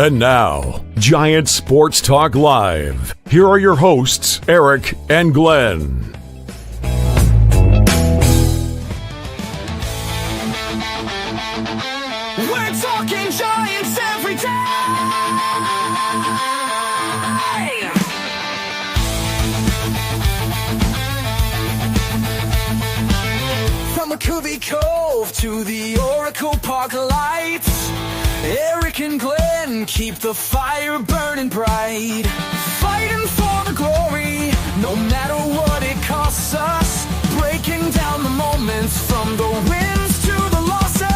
And now, Giant Sports Talk Live. Here are your hosts, Eric and Glenn. We're talking Giants every day. From McCovey Cove to the Oracle Park lights, Eric and Glenn keep the fire burning bright, fighting for the glory, no matter what it costs us, breaking down the moments from the wins to the losses.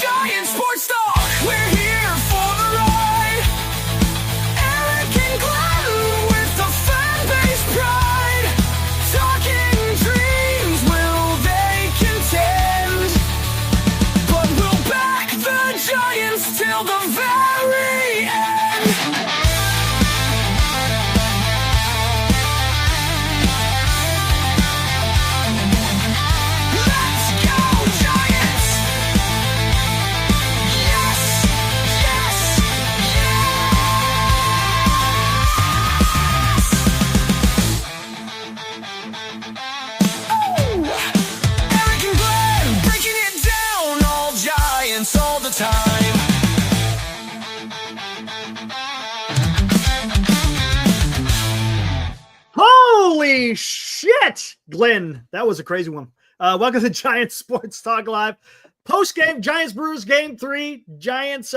Giant Sports Talk, we're here for the ride. Eric and Glenn with the fan base pride, talking dreams, will they contend? But we'll back the Giants till the very end. Let's go, Giants! Yes, yes, yes! Oh! Eric and Glenn breaking it down, all Giants all the time. Holy shit, Glenn. That was a crazy one. Welcome to Giants Sports Talk Live. Post-game, Giants Brewers Game 3. Giants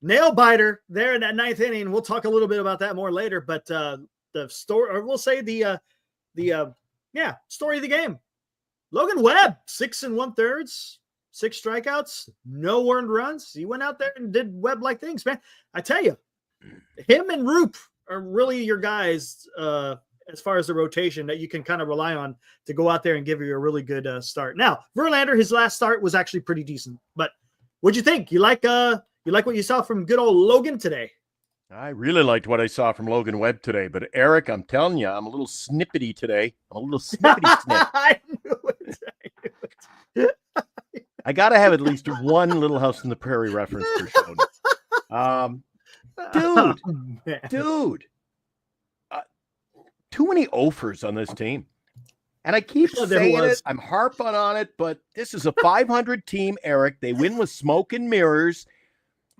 nail biter there in that ninth inning. We'll talk a little bit about that more later. But the story, or we'll say the story of the game. Logan Webb, 6 1/3, 6 strikeouts, no earned runs. He went out there and did Webb-like things, man. I tell you, him and Roop are really your guys as far as the rotation that you can kind of rely on to go out there and give you a really good start. Now, Verlander, his last start was actually pretty decent. But what'd you think? You like what you saw from good old Logan today? I really liked what I saw from Logan Webb today. But Eric, I'm telling you, I'm a little snippety today. I'm a little snippety snip. I knew it. I got to have at least one Little House on the Prairie reference for show. Dude, too many offers on this team. And I keep saying it. I'm harping on it, but this is a 500 team, Eric. They win with smoke and mirrors.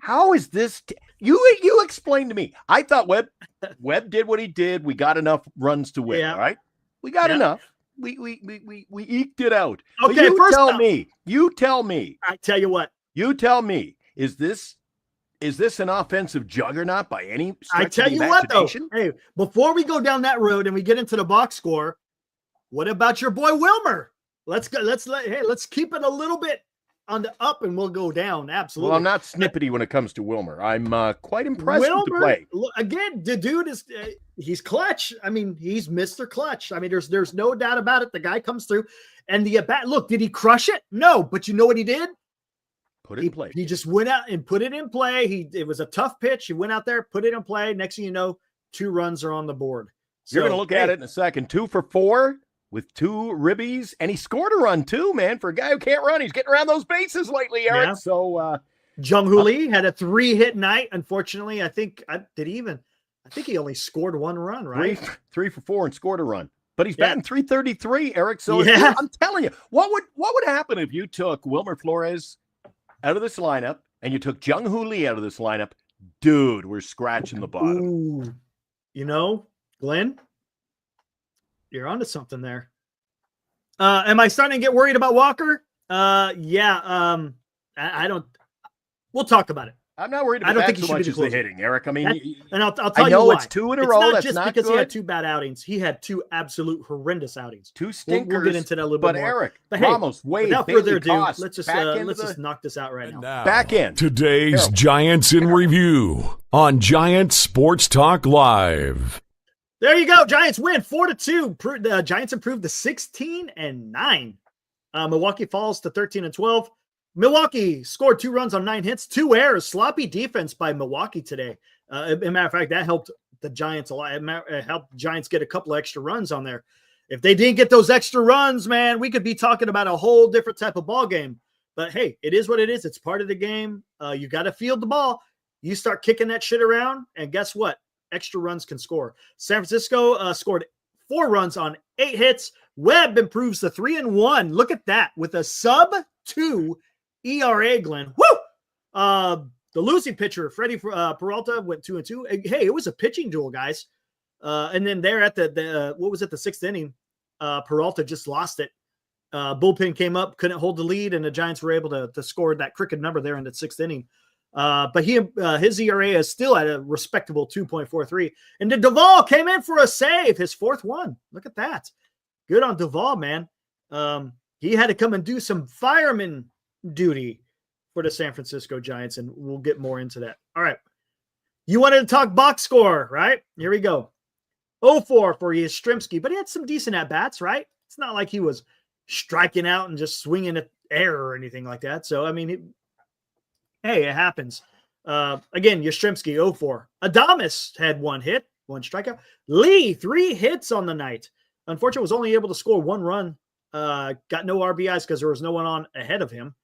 How is this? You explain to me. I thought Webb did what he did. We got enough runs to win, all right? We got enough. We eked it out. Okay, but you tell me. I tell you what. You tell me. Is this an offensive juggernaut by any stretch I tell of the you what, though. imagination? Hey, before we go down that road and we get into the box score, what about your boy Wilmer? Let's keep it a little bit on the up and we'll go down. Absolutely. Well, I'm not snippety when it comes to Wilmer. I'm quite impressed with the play. Again, the dude is he's clutch. I mean, he's Mr. Clutch. I mean, there's no doubt about it. The guy comes through, and the bat. Look, did he crush it? No, but you know what he did? Put it in play. He just went out and put it in play. It was a tough pitch. He went out there, put it in play. Next thing you know, 2 runs are on the board. You're going to look at it in a second. 2 for 4 with 2 ribbies, and he scored a run too, man. For a guy who can't run, he's getting around those bases lately, Eric. Yeah. So Jung-Hoo Lee had a 3-hit night. Unfortunately, I think he only scored 1 run, right? 3 for 4 and scored a run. But he's batting 333, Eric. So I'm telling you, what would happen if you took Wilmer Flores out of this lineup and you took Jung-Hoo Lee out of this lineup? Dude, we're scratching the bottom. Ooh. You know, Glenn, you're onto something there. Am I starting to get worried about Walker? I don't. We'll talk about it. I'm not worried about that so much as the hitting, Eric. I mean, and I'll tell you why. I know it's 2 in a row. Not That's just not because good. he had 2 bad outings. He had 2 absolute horrendous outings. 2 stinkers. We'll get into that a little bit more. Eric, but hey, Ramos, Wade, without further ado, Cost, let's just knock this out right now. Back in. Today's Giants in Review on Giant Sports Talk Live. There you go. Giants win 4-2. The Giants improved to 16-9. Milwaukee falls to 13-12. Milwaukee scored 2 runs on 9 hits, 2 errors. Sloppy defense by Milwaukee today. As a matter of fact, that helped the Giants a lot. It helped the Giants get a couple of extra runs on there. If they didn't get those extra runs, man, we could be talking about a whole different type of ball game. But hey, it is what it is. It's part of the game. You got to field the ball. You start kicking that shit around, and guess what? Extra runs can score. San Francisco scored 4 runs on 8 hits. Webb improves to 3-1. Look at that with a sub-2 ERA, Glenn. Woo! The losing pitcher, Freddie Peralta, went 2-2. Hey, it was a pitching duel, guys. And then there at the what was it, the 6th inning, Peralta just lost it. Bullpen came up, couldn't hold the lead, and the Giants were able to score that crooked number there in the 6th inning. But his ERA is still at a respectable 2.43. And then Doval came in for a save, his 4th one. Look at that. Good on Doval, man. He had to come and do some fireman duty for the San Francisco Giants, and we'll get more into that. All right. You wanted to talk box score, right? Here we go. 0-4 for Yastrzemski, but he had some decent at-bats, right? It's not like he was striking out and just swinging at air or anything like that. So, I mean, hey, it happens. Again, Yastrzemski, 0-4. Adames had 1 hit, 1 strikeout. Lee, 3 hits on the night. Unfortunately, was only able to score 1 run. Got no RBIs because there was no one on ahead of him.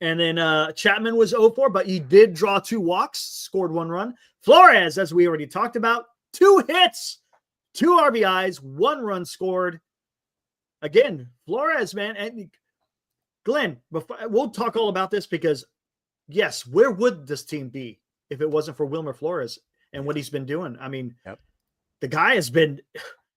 And then Chapman was 0-4, but he did draw 2 walks, scored 1 run. Flores, as we already talked about, 2 hits, 2 RBIs, 1 run scored. Again, Flores, man, and Glenn, we'll talk all about this because, yes, where would this team be if it wasn't for Wilmer Flores and what he's been doing? I mean, The guy has been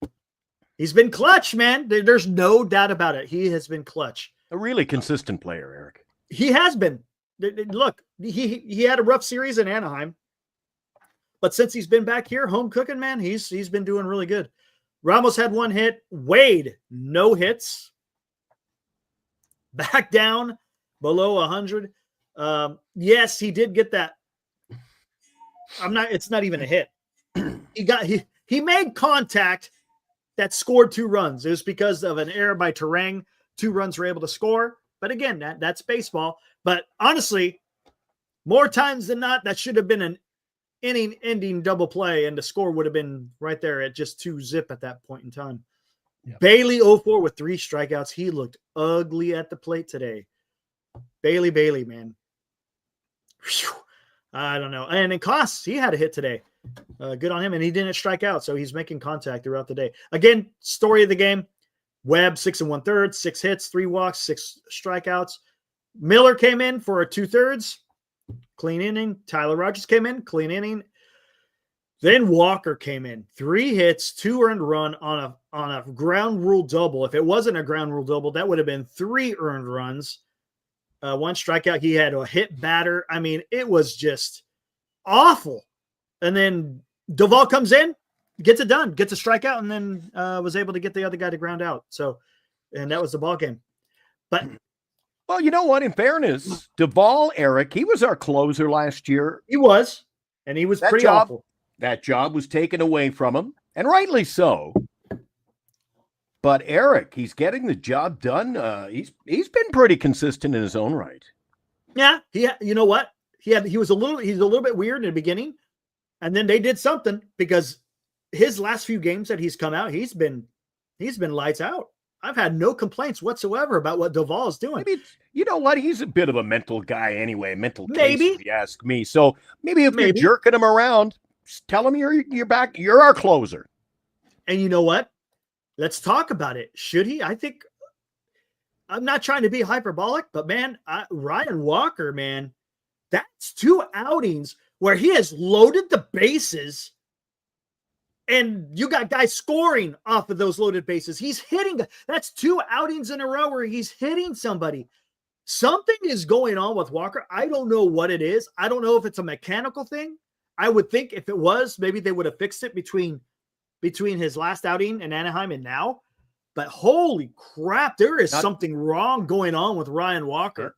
– he's been clutch, man. There's no doubt about it. He has been clutch. A really consistent player, Eric. He has been. Look, he had a rough series in Anaheim, but since he's been back here, home cooking, man, he's been doing really good. Ramos had 1 hit. Wade, no hits. Back down below 100. Yes, he did get that. It's not even a hit. He made contact that scored 2 runs. It was because of an error by Terang. 2 runs were able to score. But again, that's baseball. But honestly, more times than not, that should have been an inning-ending double play, and the score would have been right there at just 2-zip at that point in time. Yeah. Bailey 0-4 with 3 strikeouts. He looked ugly at the plate today. Bailey, man. Whew. I don't know. And in Koss, he had a hit today. Good on him, and he didn't strike out, so he's making contact throughout the day. Again, story of the game. Webb, 6 1/3, 6 hits, 3 walks, 6 strikeouts. Miller came in for a 2/3, clean inning. Tyler Rogers came in, clean inning. Then Walker came in, 3 hits, 2 earned run on a ground rule double. If it wasn't a ground rule double, that would have been 3 earned runs. 1 strikeout. He had a hit batter. I mean, it was just awful. And then Doval comes in, gets it done, gets a strikeout, and then was able to get the other guy to ground out. So, and that was the ball game. But well, you know what? In fairness, Doval, Eric, he was our closer last year. He was, and he was pretty awful. That job was taken away from him, and rightly so. But Eric, he's getting the job done. He's been pretty consistent in his own right. Yeah, you know what? He's a little bit weird in the beginning, and then they did something because his last few games that he's come out, he's been lights out. I've had no complaints whatsoever about what Doval is doing. Maybe you know what? He's a bit of a mental guy anyway, mental case, maybe, if you ask me. So maybe if you're jerking him around, just tell him you're back. You're our closer. And you know what? Let's talk about it. Should he? I think I'm not trying to be hyperbolic, but man, Ryan Walker, man, that's 2 outings where he has loaded the bases. And you got guys scoring off of those loaded bases. He's hitting. That's 2 outings in a row where he's hitting somebody. Something is going on with Walker. I don't know what it is. I don't know if it's a mechanical thing. I would think if it was, maybe they would have fixed it between his last outing in Anaheim and now. But holy crap, there is something wrong going on with Ryan Walker.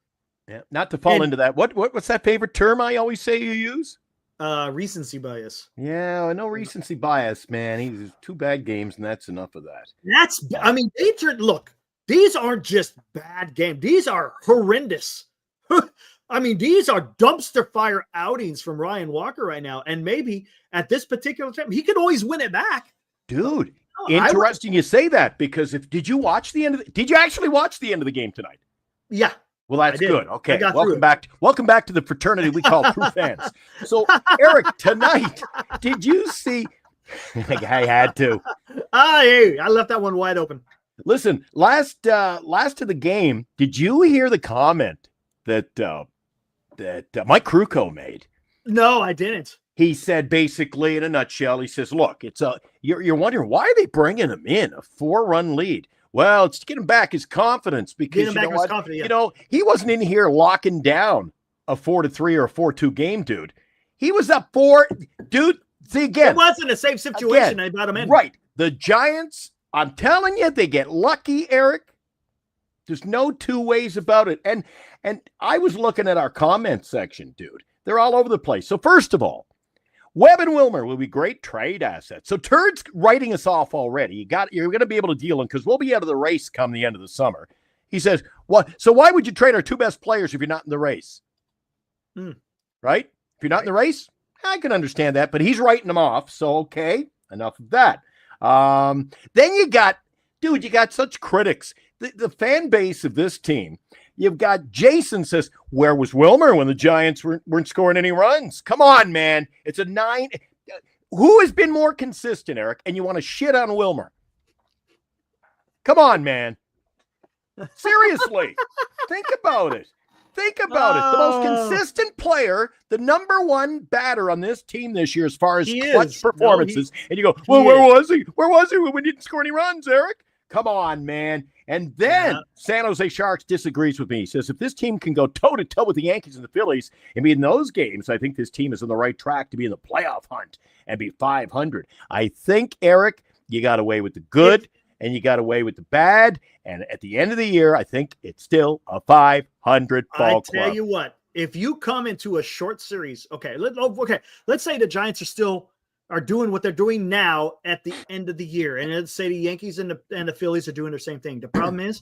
Yeah. Not to fall into that. What's that favorite term I always say you use? Recency bias. Yeah, I know recency bias, man. He's 2 bad games, and that's enough of that. I mean, look, these aren't just bad games. These are horrendous. I mean, these are dumpster fire outings from Ryan Walker right now. And maybe at this particular time, he could always win it back. Dude, interesting you say that, because did you actually watch the end of the game tonight? Yeah. Well, that's I did. good. Okay, I got through welcome it. back. Welcome back to the fraternity we call true fans. So, Eric, tonight, did you see? I had to. I left that one wide open. Listen, last of the game, did you hear the comment that Mike Krukow made? No, I didn't. He said, basically, in a nutshell, he says, "Look, it's you're wondering why are they bringing him in a 4-run lead? Well, it's to get him back his confidence because you know he wasn't in here locking down a 4-3 or a 4-2 game, dude. He was up 4, dude. See again, it wasn't the same situation. They brought him in, right? The Giants, I'm telling you, they get lucky, Eric. There's no two ways about it. And I was looking at our comment section, dude. They're all over the place. So first of all, Webb and Wilmer will be great trade assets. So Turd's writing us off already. You're going to be able to deal them because we'll be out of the race come the end of the summer. He says, "What? So why would you trade our 2 best players if you're not in the race?" Right? If you're not in the race, I can understand that. But he's writing them off. So okay, enough of that. Then you got such critics. The fan base of this team. You've got Jason says, "Where was Wilmer when the Giants weren't scoring any runs?" Come on, man. It's a 9. Who has been more consistent, Eric? And you want to shit on Wilmer? Come on, man. Seriously. Think about it. Think about it. The most consistent player, the number 1 batter on this team this year as far as clutch performances. And you go, well, where was he? Where was he when we didn't score any runs, Eric? Come on, man. And then San Jose Sharks disagrees with me. He says, if this team can go toe-to-toe with the Yankees and the Phillies and be in those games, I think this team is on the right track to be in the playoff hunt and be 500. I think, Eric, you got away with the good and you got away with the bad. And at the end of the year, I think it's still a 500 ball club. I tell you what, if you come into a short series, let's say the Giants are doing what they're doing now at the end of the year. And let's say the Yankees and the Phillies are doing the same thing. The problem is,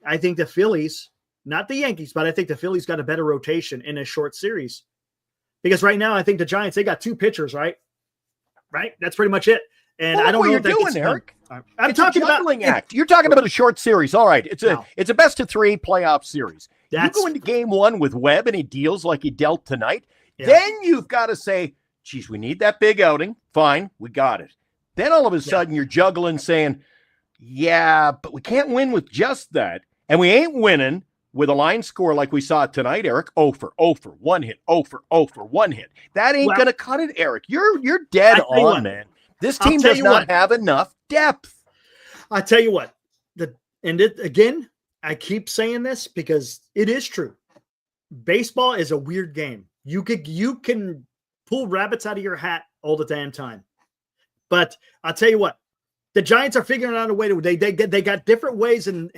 I think the Phillies, not the Yankees, but I think the Phillies got a better rotation in a short series. Because right now, I think the Giants, they got 2 pitchers, right? Right? That's pretty much it. And I don't know what you're doing, Eric. I'm talking about juggling act. You're talking about a short series. All right. It's a best of 3 playoff series. You go into game 1 with Webb and he deals like he dealt tonight. Yeah. Then you've got to say, geez, we need that big outing. Fine, we got it. Then all of a sudden you're juggling saying, yeah, but we can't win with just that. And we ain't winning with a line score like we saw tonight, Eric. 0 for 1 hit, 0 for 1 hit. That ain't going to cut it, Eric. You're dead on, man. This team does not have enough depth. I tell you what, again, I keep saying this because it is true. Baseball is a weird game. You can pull rabbits out of your hat all the damn time. But I'll tell you what, the Giants are figuring out a way to they got different ways in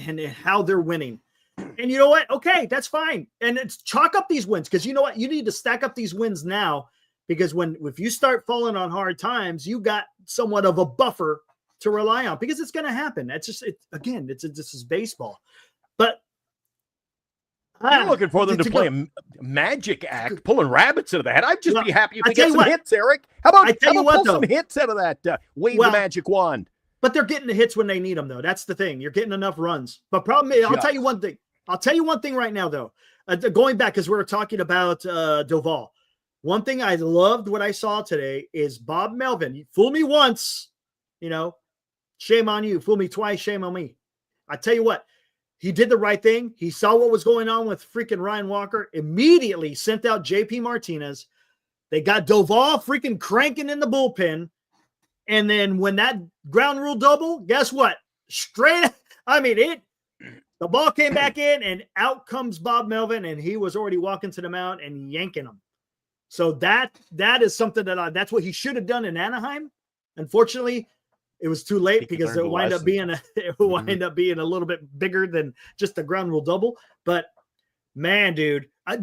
how they're winning. And you know what? Okay, that's fine. And it's chalk up these wins because you know what? You need to stack up these wins now because if you start falling on hard times, you got somewhat of a buffer to rely on because it's going to happen. That's just this is baseball. But you're looking for them to play a magic act, pulling rabbits out of the hat. I'd just be happy if they get some hits, Eric. How about pull some hits out of that wave the magic wand? But they're getting the hits when they need them, though. That's the thing. You're getting enough runs. But problem is, I'll tell you one thing right now, though. Going back, because we were talking about Doval. One thing I loved what I saw today is Bob Melvin. You fool me once, shame on you. Fool me twice, shame on me. I tell you what. He did the right thing. He saw what was going on with freaking Ryan Walker. Immediately sent out JP Martinez. They got Doval freaking cranking in the bullpen. And then when that ground rule double, guess what? The ball came back in and out comes Bob Melvin and he was already walking to the mound and yanking them. So that is something that's what he should have done in Anaheim. Unfortunately, it was too late because it wind up being a little bit bigger than just the ground rule double. But man, dude, I'll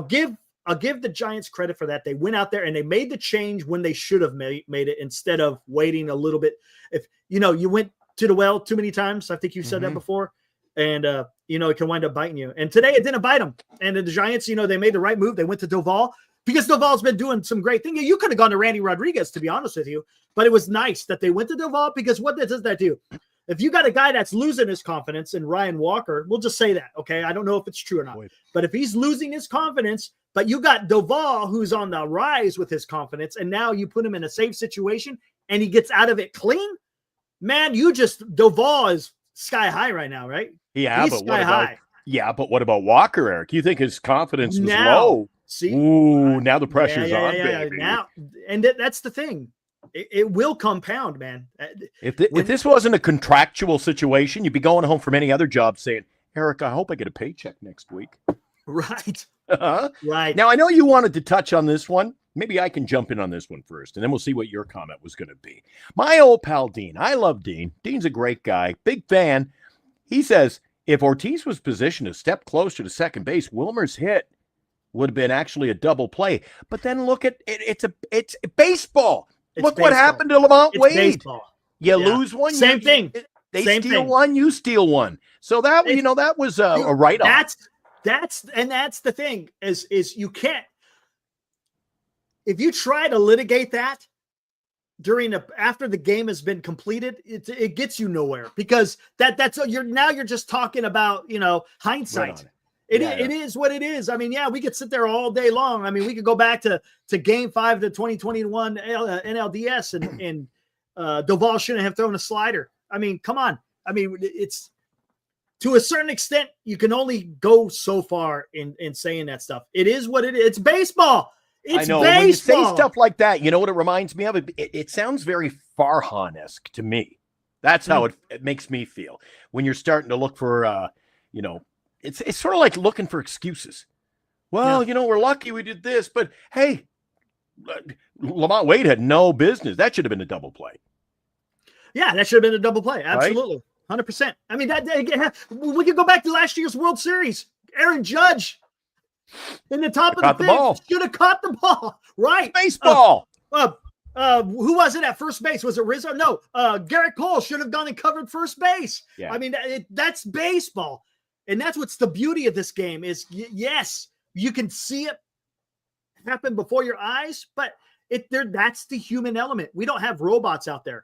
give the Giants credit for that. They went out there and they made the change when they should have made it instead of waiting a little bit. If you went to the well too many times, I think you said that before, and it can wind up biting you. And today it didn't bite them. And the Giants, they made the right move. They went to Doval. Because Doval's been doing some great things. You could have gone to Randy Rodriguez, to be honest with you. But it was nice that they went to Doval because what does that do? If you got a guy that's losing his confidence in Ryan Walker, we'll just say that, okay? I don't know if it's true or not. But if he's losing his confidence, but you got Doval who's on the rise with his confidence, and now you put him in a safe situation and he gets out of it clean, man, Doval is sky high right now, right? Yeah, he's but sky high. What about Walker, Eric? You think his confidence was low? See, now the pressure's on, baby. Now, and that's the thing. It will compound, man. If this wasn't a contractual situation, you'd be going home from any other job saying, Eric, I hope I get a paycheck next week. Right. Right. Now, I know you wanted to touch on this one. Maybe I can jump in on this one first, and then we'll see what your comment was going to be. My old pal, Dean. I love Dean. Dean's a great guy. Big fan. He says, if Ortiz was positioned a step closer to second base, Wilmer's hit would have been actually a double play. But then look at it. It's baseball. Look what happened to Lamont Wade. Baseball. You lose one. Same thing. They steal one, you steal one. So that that was a write-off. That's the thing is you can't, if you try to litigate that after the game has been completed, it gets you nowhere, because you're just talking about, hindsight. It is what it is. I mean, we could sit there all day long. I mean, we could go back to Game 5 of the 2021 NLDS and Doval shouldn't have thrown a slider. I mean, come on. I mean, it's to a certain extent, you can only go so far in saying that stuff. It is what it is. It's baseball. It's I know. baseball. When you say stuff like that, you know what it reminds me of? It sounds very Farhan-esque to me. That's how it makes me feel. When you're starting to look for, it's sort of like looking for excuses. Well, we're lucky we did this, but hey, Lamont Wade had no business. That should have been a double play. Yeah, that should have been a double play. Absolutely. Right? 100%. I mean, we could go back to last year's World Series. Aaron Judge in the top of the fifth should have caught the ball. Right. Baseball. Who was it at first base? Was it Rizzo? No. Garrett Cole should have gone and covered first base. Yeah. I mean, that's baseball. And that's what's the beauty of this game is, yes, you can see it happen before your eyes, but that's the human element. We don't have robots out there.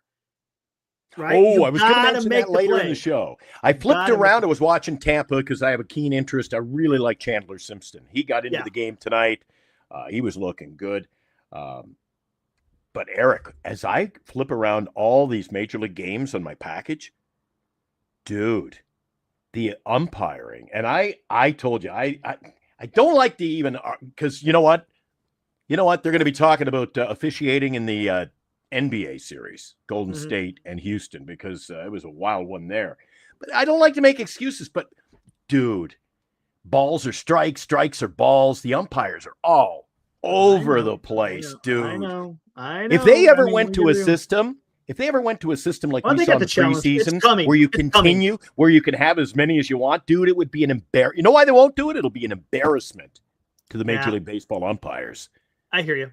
Right? Oh, I was going to mention that later in the show. I flipped around. I was watching Tampa because I have a keen interest. I really like Chandler Simpson. He got into the game tonight. He was looking good. But Eric, as I flip around all these Major League games on my package, dude, the umpiring. And I told you, I don't like to even, because you know what? They're going to be talking about officiating in the NBA series, Golden State and Houston, because it was a wild one there. But I don't like to make excuses, but dude, balls are strikes, strikes are balls. The umpires are all over the place, dude. I know. If they ever went to a system like we saw in the preseason, where you continue, where you can have as many as you want, dude, it would be an embarrassment. You know why they won't do it? It'll be an embarrassment to the Major League Baseball umpires. I hear you.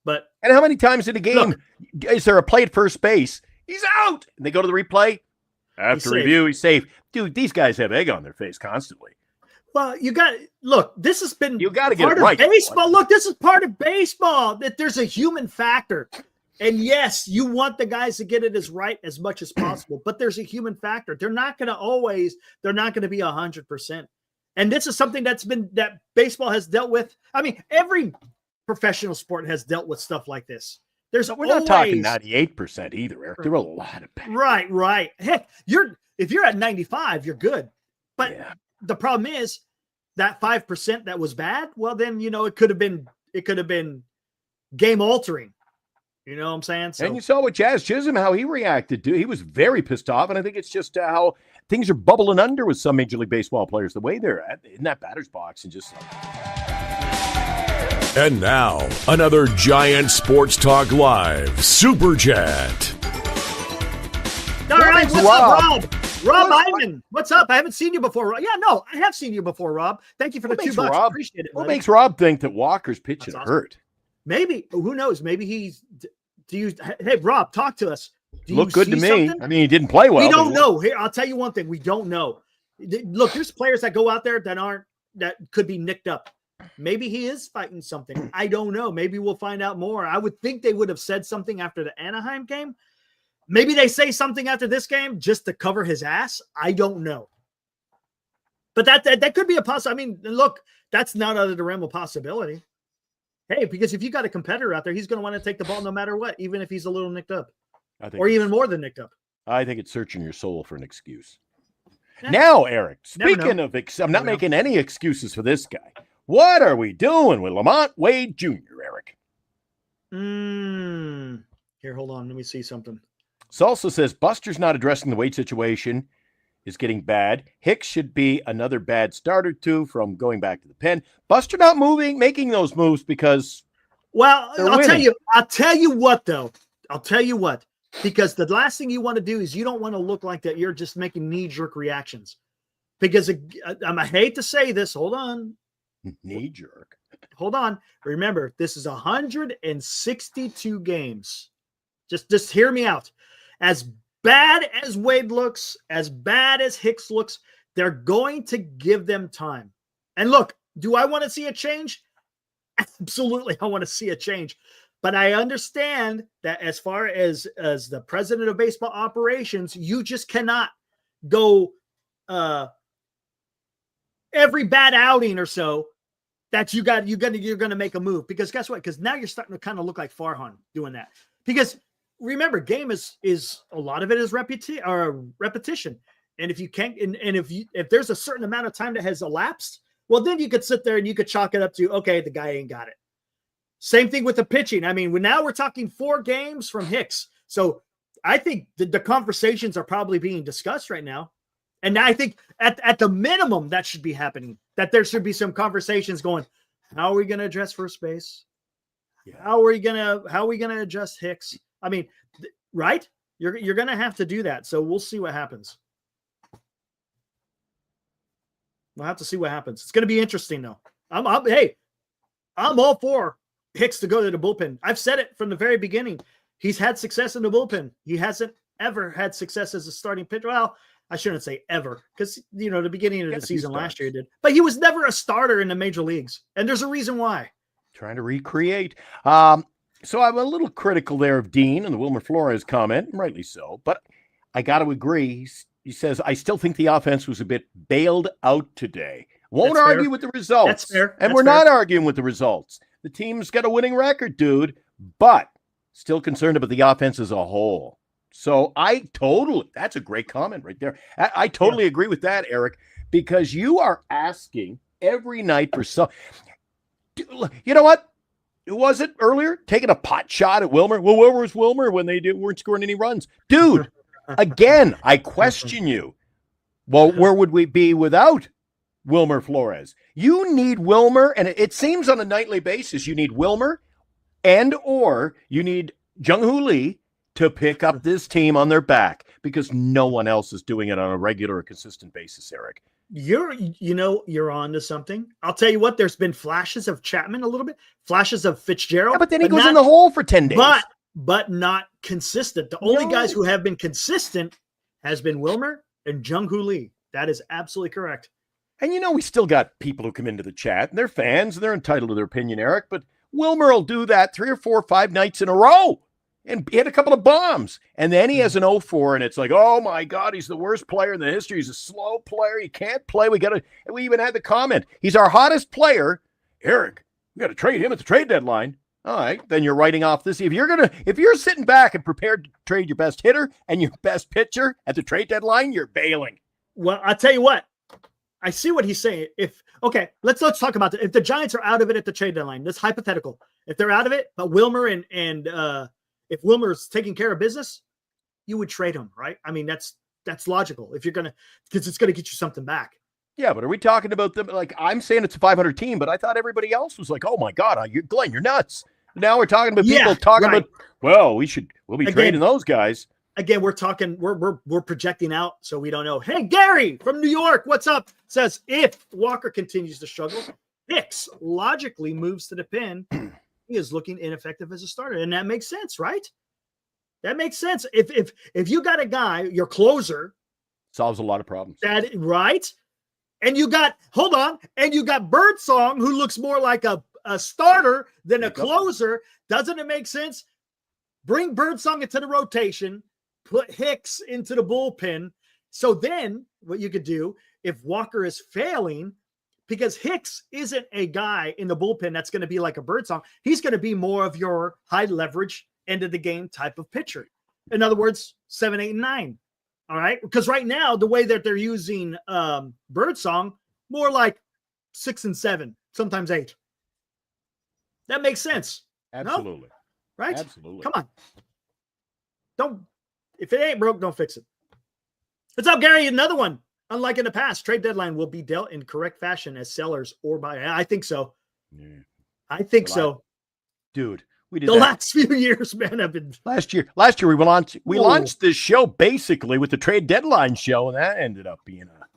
But and how many times in a game is there a play at first base? He's out. And they go to the replay. After review, he's safe. Dude, these guys have egg on their face constantly. Well, this has been part of baseball. Look, this is part of baseball, that there's a human factor. And yes, you want the guys to get it as right as much as possible, but there's a human factor. They're not going to be 100%. And this is something that baseball has dealt with. I mean, every professional sport has dealt with stuff like this. We're not talking 98% either, Eric. There are a lot of bad. Right. Heck, if you're at 95, you're good. But the problem is that 5% that was bad. Well, then it could have been game altering. You know what I'm saying? So, and you saw with Jazz Chisholm how he reacted. He was very pissed off, and I think it's just how things are bubbling under with some Major League Baseball players. The way they're in that batter's box and just. And now, another Giant Sports Talk Live Super Chat. All right, what's up, Rob? Rob Hyman, what's up? I haven't seen you before. Yeah, no, I have seen you before, Rob. Thank you for the $2. Appreciate it. What makes Rob think that Walker's pitching hurt? Maybe. Who knows? Maybe he's. Hey, Rob, talk to us. Look good to me. I mean, he didn't play well. We don't know. Here, I'll tell you one thing. We don't know. Look, there's players that go out there that could be nicked up. Maybe he is fighting something. I don't know. Maybe we'll find out more. I would think they would have said something after the Anaheim game. Maybe they say something after this game just to cover his ass. I don't know. But that could be a possibility. I mean, look, that's not out of the realm of possibility. Hey, because if you got a competitor out there, he's going to want to take the ball no matter what, even if he's a little nicked up. Or even more than nicked up. I think it's searching your soul for an excuse. Now, Eric, speaking of, I'm not making any excuses for this guy. What are we doing with Lamont Wade Jr., Eric? Here, hold on. Let me see something. Salsa says Buster's not addressing the Wade situation is getting bad. Hicks should be another bad starter, too, from going back to the pen. Buster not making those moves because I'll tell you what, though. I'll tell you what. Because the last thing you want to do is you don't want to look like that you're just making knee-jerk reactions. Because I hate to say this. Hold on. Knee-jerk. Hold on. Remember, this is 162 games. Just hear me out. As bad as Wade looks, as bad as Hicks looks, they're going to give them time. And look, do I want to see a change? Absolutely, I want to see a change. But I understand that as far as the president of baseball operations, you just cannot go every bad outing or so that you're going to make a move. Because guess what? Because now you're starting to kind of look like Farhan doing that. Because remember, game is a lot of it is repetition. And if you can't, and if there's a certain amount of time that has elapsed, well, then you could sit there and you could chalk it up to, okay, the guy ain't got it. Same thing with the pitching. I mean, now we're talking 4 games from Hicks. So I think the conversations are probably being discussed right now. And I think at the minimum that should be happening, that there should be some conversations going, how are we going to address first base? Yeah. How are we going to adjust Hicks? I mean, right? You're going to have to do that. So we'll see what happens. We'll have to see what happens. It's going to be interesting though. I'm all for Hicks to go to the bullpen. I've said it from the very beginning. He's had success in the bullpen. He hasn't ever had success as a starting pitcher. Well, I shouldn't say ever, because the beginning of the season last year he did. But he was never a starter in the major leagues, and there's a reason why. Trying to recreate. So I'm a little critical there of Dean and the Wilmer Flores comment, and rightly so. But I got to agree. He says, I still think the offense was a bit bailed out today. Won't argue with the results. That's fair. And we're not arguing with the results. The team's got a winning record, dude, but still concerned about the offense as a whole. So that's a great comment right there. I totally agree with that, Eric, because you are asking every night for some. You know what? Who was it earlier? Taking a pot shot at Wilmer. Well, where was Wilmer when they weren't scoring any runs? Dude, again, I question you. Well, where would we be without Wilmer Flores? You need Wilmer, and it seems on a nightly basis you need Wilmer or you need Jung-Hoo Lee to pick up this team on their back, because no one else is doing it on a regular or consistent basis, Eric. You're on to something. I'll tell you what, there's been flashes of Chapman a little bit, flashes of Fitzgerald. Yeah, but then he goes in the hole for 10 days. But not consistent. The only guys who have been consistent has been Wilmer and Jung-Hoo Lee. That is absolutely correct. And we still got people who come into the chat, and they're fans, and they're entitled to their opinion, Eric, but Wilmer will do that 3 or 4 or 5 nights in a row and hit a couple of bombs. And then he has an 0-4, and it's like, oh my God, he's the worst player in the history. He's a slow player. He can't play. We even had the comment. He's our hottest player. Eric, we got to trade him at the trade deadline. All right, then you're writing off this. If you're sitting back and prepared to trade your best hitter and your best pitcher at the trade deadline, you're bailing. Well, I'll tell you what. I see what he's saying. Let's talk about that. If the Giants are out of it at the trade deadline, that's hypothetical. If they're out of it, but Wilmer and if Wilmer's taking care of business, you would trade him, right? I mean, that's logical. Because it's gonna get you something back. Yeah, but are we talking about them? Like, I'm saying it's a 500 team, but I thought everybody else was like, oh my God, Glenn, you're nuts. Now we're talking about people talking about, well, we'll be trading those guys. Again, we're projecting out, so we don't know. Hey, Gary from New York, what's up? Says if Walker continues to struggle, Hicks logically moves to the pen. He is looking ineffective as a starter, and that makes sense, right? That makes sense. If you got a guy, your closer, solves a lot of problems. Right? And you got Birdsong, who looks more like a starter than a closer. Doesn't it make sense? Bring Birdsong into the rotation. put Hicks into the bullpen. So then what you could do if Walker is failing, because Hicks isn't a guy in the bullpen that's going to be like a Birdsong. He's going to be more of your high leverage end of the game type of pitcher. In other words, 7, 8, and 9. All right. Because right now, the way that they're using Birdsong, more like 6 and 7, sometimes 8. That makes sense. Absolutely. No? Right? Absolutely. Come on. If it ain't broke, don't fix it. What's up, Gary? Another one. Unlike in the past, trade deadline will be dealt in correct fashion as sellers or buyers. I think so. Yeah. I think so. Dude, we did the last few years, man, have been last year we launched this show basically with the trade deadline show, and that ended up being a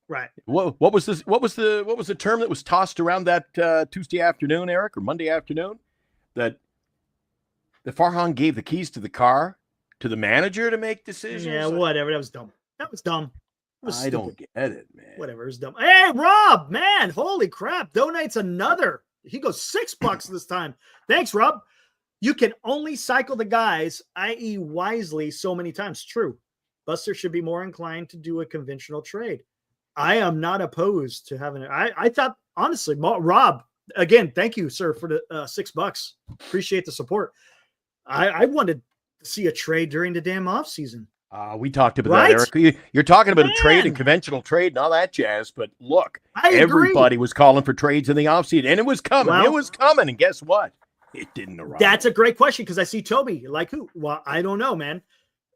right. What was this? What was the term that was tossed around that Tuesday afternoon, Eric, or Monday afternoon? That Farhan gave the keys to the car to the manager to make decisions. Yeah, whatever. That was dumb. I don't get it, man. Whatever, it's dumb. Hey, Rob, man, holy crap. Donates another. He goes $6 this time. Thanks, Rob. You can only cycle the guys, i.e. wisely, so many times. True. Buster should be more inclined to do a conventional trade. I am not opposed to having it. I thought, honestly, Rob, again, thank you, sir, for the $6. Appreciate the support. I wanted to see a trade during the damn offseason. We talked about that, Eric. You're talking about a trade and conventional trade and all that jazz, but look, everybody was calling for trades in the offseason, and it was coming. Well, it was coming, and guess what? It didn't arrive. That's a great question, because I see Toby. Like who? Well, I don't know, man.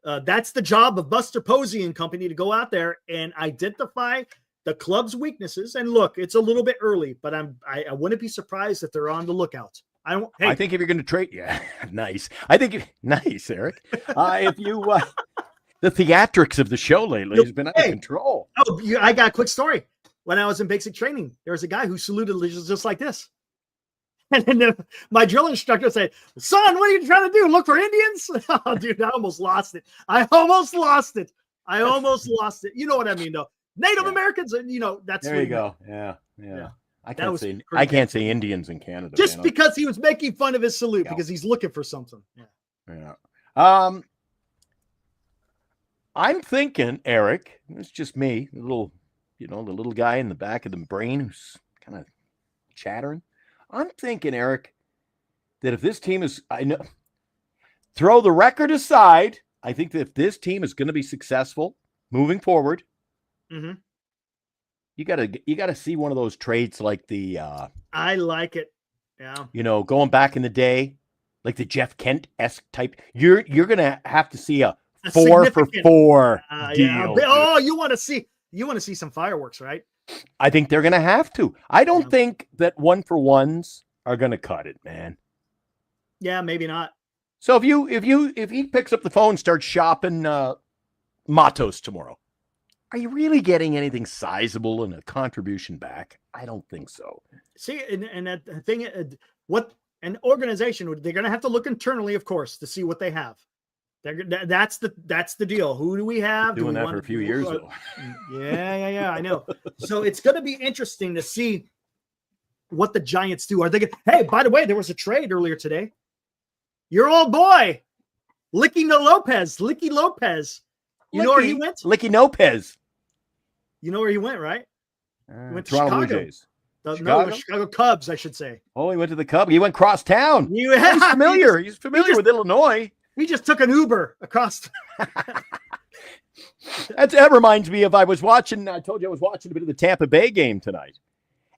That's the job of Buster Posey and company, to go out there and identify the club's weaknesses. And look, it's a little bit early, but I wouldn't be surprised if they're on the lookout. I think if you're going to trade, nice. Nice, Eric. If you the theatrics of the show lately has been out of control. Oh, I got a quick story. When I was in basic training, there was a guy who saluted just like this. And then my drill instructor said, "Son, what are you trying to do? Look for Indians?" Oh, dude, I almost lost it. You know what I mean, though. Native Americans, and that's there you go. Yeah. I can't say Indians in Canada. Just because he was making fun of his salute because he's looking for something. Yeah. I'm thinking, Eric, it's just me, the little guy in the back of the brain who's kind of chattering. I'm thinking, Eric, that if this team throw the record aside, I think that if this team is going to be successful moving forward, you gotta see one of those trades like the. I like it. Yeah. Going back in the day, like the Jeff Kent-esque type. You're gonna have to see a 4-for-4 deal. Yeah. Oh, you want to see some fireworks, right? I think they're going to have to. I don't think that 1-for-1s are going to cut it, man. Yeah, maybe not. So if he picks up the phone and starts shopping Matos tomorrow, are you really getting anything sizable in a contribution back? I don't think so. See, and that thing, what an organization, they're going to have to look internally, of course, to see what they have. That's the deal. Who do we have? Doing that for a few years though. Yeah. I know. So it's going to be interesting to see what the Giants do. Are they going? Hey, by the way, there was a trade earlier today. Your old boy, Licky Lopez. You know where he went? Licky Lopez. You know where he went, right? He went to Toronto Chicago. Blue Jays. No, the Chicago Cubs, I should say. Oh, he went to the Cubs. He went cross town. He's familiar with Illinois. He just took an Uber across. That reminds me of I told you I was watching a bit of the Tampa Bay game tonight.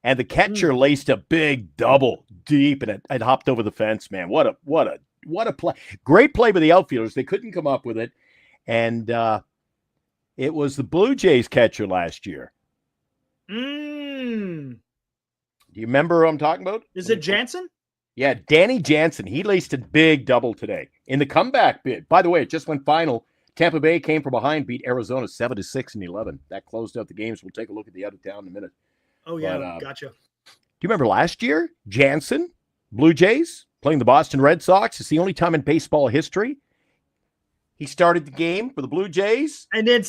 And the catcher laced a big double deep, and it hopped over the fence, man. What a play. Great play by the outfielders. They couldn't come up with it. And it was the Blue Jays catcher last year. Do you remember who I'm talking about? Is it Jansen? Yeah, Danny Jansen. He laced a big double today in the comeback bid. By the way, it just went final. Tampa Bay came from behind, beat Arizona 7-6 in 11. That closed out the games. We'll take a look at the out of town in a minute. Oh, yeah, gotcha. Do you remember last year? Jansen, Blue Jays, playing the Boston Red Sox. It's the only time in baseball history he started the game for the Blue Jays. And then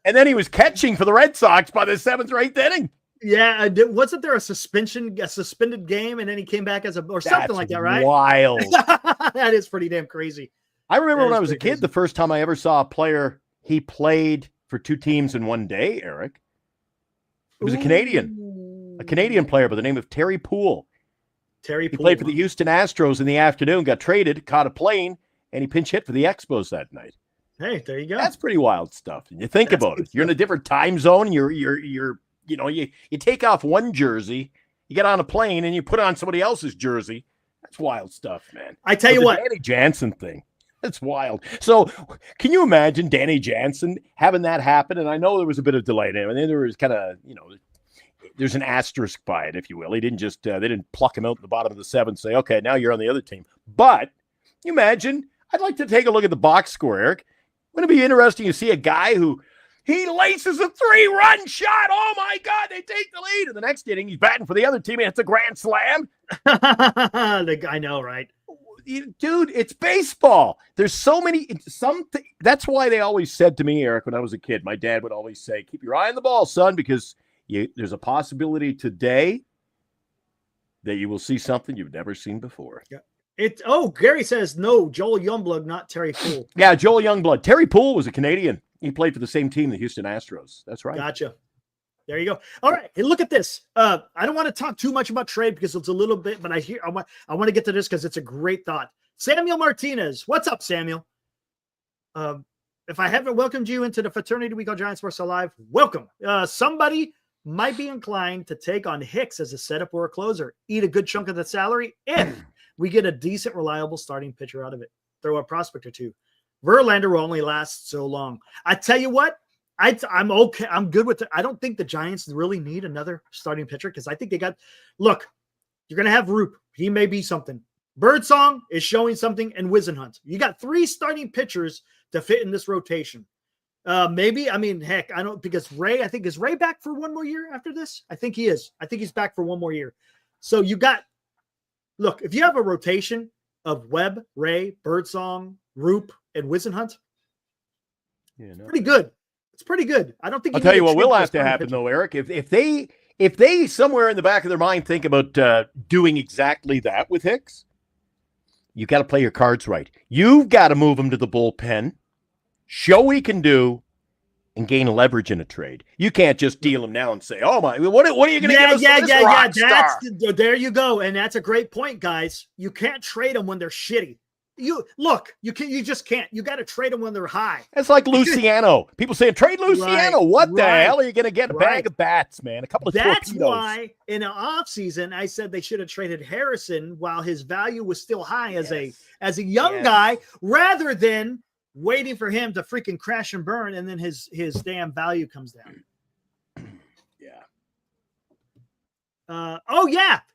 And then he was catching for the Red Sox by the 7th or 8th inning. Yeah, wasn't there a suspended game, and then he came back something like that, right? Wild. That is pretty damn crazy. I remember That when is I was a pretty kid, the first time I ever saw a player, he played for 2 teams in one day, Eric. It was a Canadian player by the name of Terry Poole. He played for the Houston Astros in the afternoon, got traded, caught a plane, and he pinch hit for the Expos that night. Hey, there you go. That's pretty wild stuff. And you think about it. You're in a different time zone. You take off one jersey, you get on a plane, and you put on somebody else's jersey. That's wild stuff, man. I tell you what, Danny Jansen thing. That's wild. So can you imagine Danny Jansen having that happen? And I know there was a bit of delay in him. And then there was kind of, there's an asterisk by it, if you will. He didn't just, they didn't pluck him out in the bottom of the 7th and say, okay, now you're on the other team. But you imagine, I'd like to take a look at the box score, Eric. Wouldn't it be interesting to see a guy who he laces a 3-run shot? Oh my God, they take the lead. And the next inning, he's batting for the other team, and it's a grand slam. I know, right? Dude, it's baseball. There's so many, that's why they always said to me, Eric, when I was a kid, my dad would always say, keep your eye on the ball, son, because there's a possibility today that you will see something you've never seen before. Yeah. Gary says no, Joel Youngblood, not Terry Poole. Yeah, Joel Youngblood. Terry Poole was a Canadian. He played for the same team, the Houston Astros. That's right. Gotcha. There you go. All right. Hey, look at this. I don't want to talk too much about trade because it's a little bit, but I want to get to this because it's a great thought. Samuel Martinez. What's up, Samuel? If I haven't welcomed you into the fraternity we call Giants Sports Alive, welcome. Somebody might be inclined to take on Hicks as a setup or a closer, eat a good chunk of the salary if we get a decent, reliable starting pitcher out of it. Throw a prospect or two. Verlander will only last so long. I tell you what, I'm okay. I'm good with it. I don't think the Giants really need another starting pitcher because I think they got – look, you're going to have Roop. He may be something. Birdsong is showing something, and Wisenhunt. You got 3 starting pitchers to fit in this rotation. Maybe, I mean, heck, I don't – because is Ray back for one more year after this? I think he is. I think he's back for one more year. So you got – look, if you have a rotation of Webb, Ray, Birdsong, Roop, and Wisenhunt, pretty good. It's pretty good. I don't think I'll tell you what will have to happen though, Eric. If they somewhere in the back of their mind think about doing exactly that with Hicks, you got to play your cards right. You've got to move him to the bullpen, show what he can do, and gain leverage in a trade. You can't just deal him now and say, "Oh my, what are you going to give us for this rock star?" There you go, and that's a great point, guys. You can't trade them when they're shitty. You just can't. You got to trade them when they're high. It's like Luciano. People saying trade Luciano. What the hell are you going to get? A bag of bats, man. A couple of That's torpedoes. why in the offseason I said they should have traded Harrison while his value was still high as a young guy, rather than waiting for him to freaking crash and burn, and then his damn value comes down. Yeah.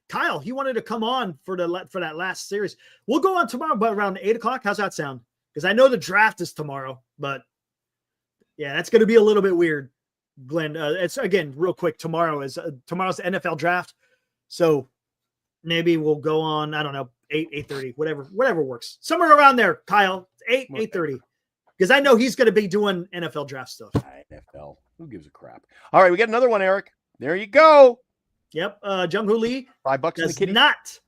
Kyle, he wanted to come on for that last series. We'll go on tomorrow, but around 8:00. How's that sound? Because I know the draft is tomorrow, but yeah, that's going to be a little bit weird, Glenn. It's again real quick. Tomorrow's the NFL draft, so maybe we'll go on. I don't know, 8:30, whatever works. Somewhere around there, Kyle. 8:30, because I know he's going to be doing NFL draft stuff. NFL, who gives a crap? All right, we got another one, Eric. There you go. Yep. Jung-Hoo Lee $5 in the does kitty. not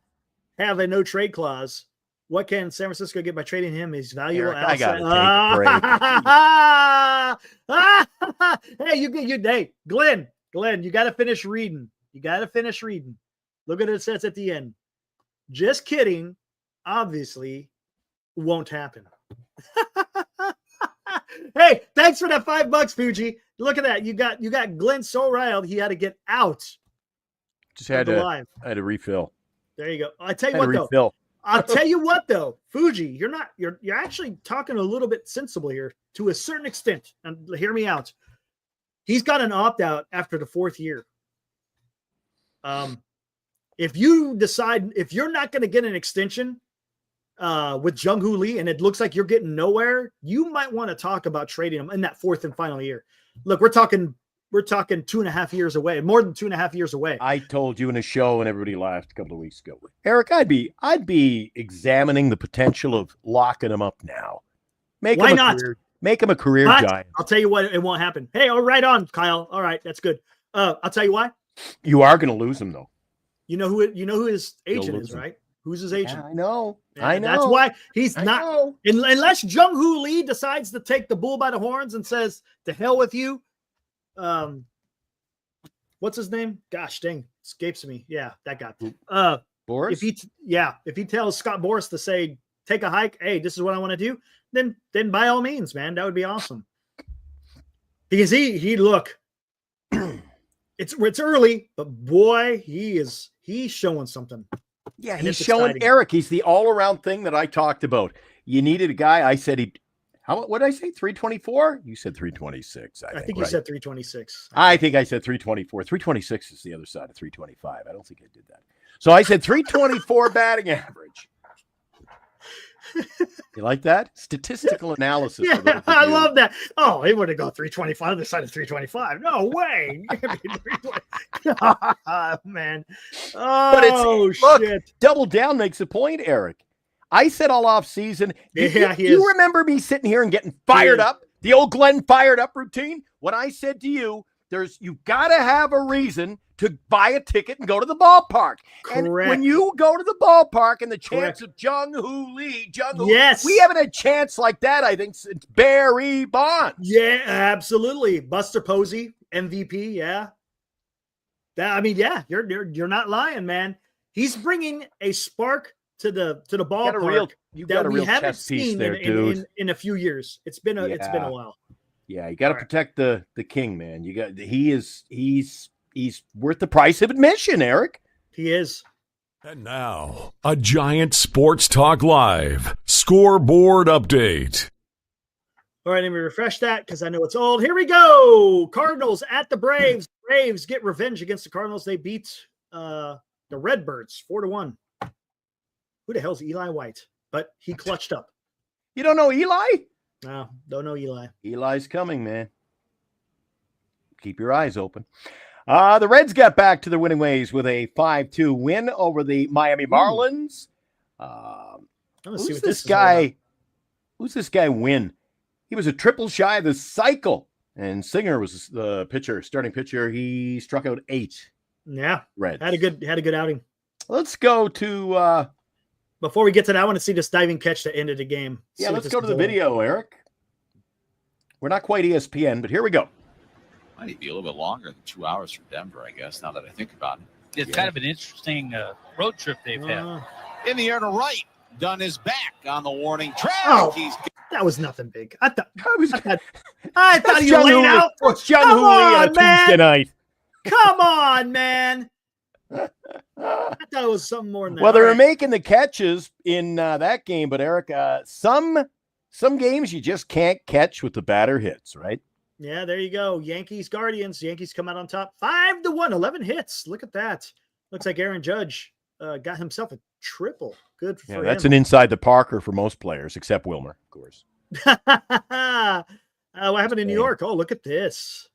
have a no trade clause. What can San Francisco get by trading him? His value Eric, outside. I gotta take Hey, Glenn, you got to finish reading. Look at it says at the end. Just kidding. Obviously, won't happen. Hey, thanks for that $5, Fuji. Look at that. You got Glenn so riled he had to get out. Just had to refill. There you go. I tell you what, though. I'll tell you what, though, Fuji, you're actually talking a little bit sensible here to a certain extent. And hear me out. He's got an opt-out after the 4th year. If you decide, if you're not going to get an extension with Jung-Hoo Lee and it looks like you're getting nowhere, you might want to talk about trading him in that 4th and final year. Look, we're talking 2.5 years away, more than 2.5 years away. I told you in a show and everybody laughed a couple of weeks ago. Eric, I'd be examining the potential of locking him up now. Why not? Make him a career Giant. I'll tell you what, it won't happen. Hey, right on, Kyle. All right, that's good. I'll tell you why. You are going to lose him though. You know who his agent is, right? Who's his agent? Yeah, I know. Yeah, I know. That's why he's I not. know. Unless Jung-Hoo Lee decides to take the bull by the horns and says, "To hell with you." What's his name? Gosh dang, escapes me. Yeah, that guy. Boris? If he tells Scott Boris to say, "Take a hike," hey, this is what I want to do, then by all means, man, that would be awesome. Because he look, it's early, but boy, he's showing something. Yeah, And he's it's showing exciting. Eric. He's the all-around thing that I talked about. You needed a guy. I said what did I say? 324? You said 326. I think you right? said 326. I think I said 324. 326 is the other side of 325. I don't think I did that. So I said 324 batting average. You like that? Statistical analysis. Yeah, I love that. Oh, he would have gone 325 on the side of 325. No way. Man. Oh, look, shit. Double Down makes a point, Eric. I said all off season. Do you remember me sitting here and getting fired up? The old Glenn fired up routine? When I said to you, you've got to have a reason to buy a ticket and go to the ballpark. Correct. And when you go to the ballpark and the chance of Jung-Hoo Lee, yes, we haven't had a chance like that, I think, since Barry Bonds. Yeah, absolutely. Buster Posey, MVP. Yeah. You're not lying, man. He's bringing a spark to the ballpark that we haven't seen in a few years. It's been a while. Yeah, you got to protect the king, man. He's worth the price of admission, Eric. He is. And now, a Giant Sports Talk Live scoreboard update. All right, let me refresh that because I know it's old. Here we go. Cardinals at the Braves. Braves get revenge against the Cardinals. They beat the Redbirds 4-1. Who the hell's Eli White? But he clutched up. You don't know Eli? No, don't know Eli. Eli's coming, man. Keep your eyes open. The Reds got back to their winning ways with a 5-2 win over the Miami Marlins. Who's this guy? Who's this guy Win? He was a triple shy of the cycle. And Singer was the starting pitcher. He struck out 8. Yeah. Reds. Had a good outing. Let's go to before we get to that, I want to see this diving catch that ended the game. Yeah, let's go to the video, Eric. We're not quite ESPN, but here we go. Might be a little bit longer than 2 hours from Denver, I guess, now that I think about it. It's kind of an interesting road trip they've had. In the air to right. Dunn is back on the warning track. Oh, that was nothing big. I thought you Jung-Hoo laid out. What's Jung-Hoo Lee on a Tuesday night? Come on, man. I thought it was something more than that. Well, they were making the catches in that game, but Eric, some games you just can't catch with the batter hits, right? Yeah, there you go. Yankees, Guardians. Yankees come out on top. 5-1, 11 hits. Look at that. Looks like Aaron Judge got himself a triple. Good for him. That's an inside the Parker for most players, except Wilmer, of course. What happened in New York? Oh, look at this.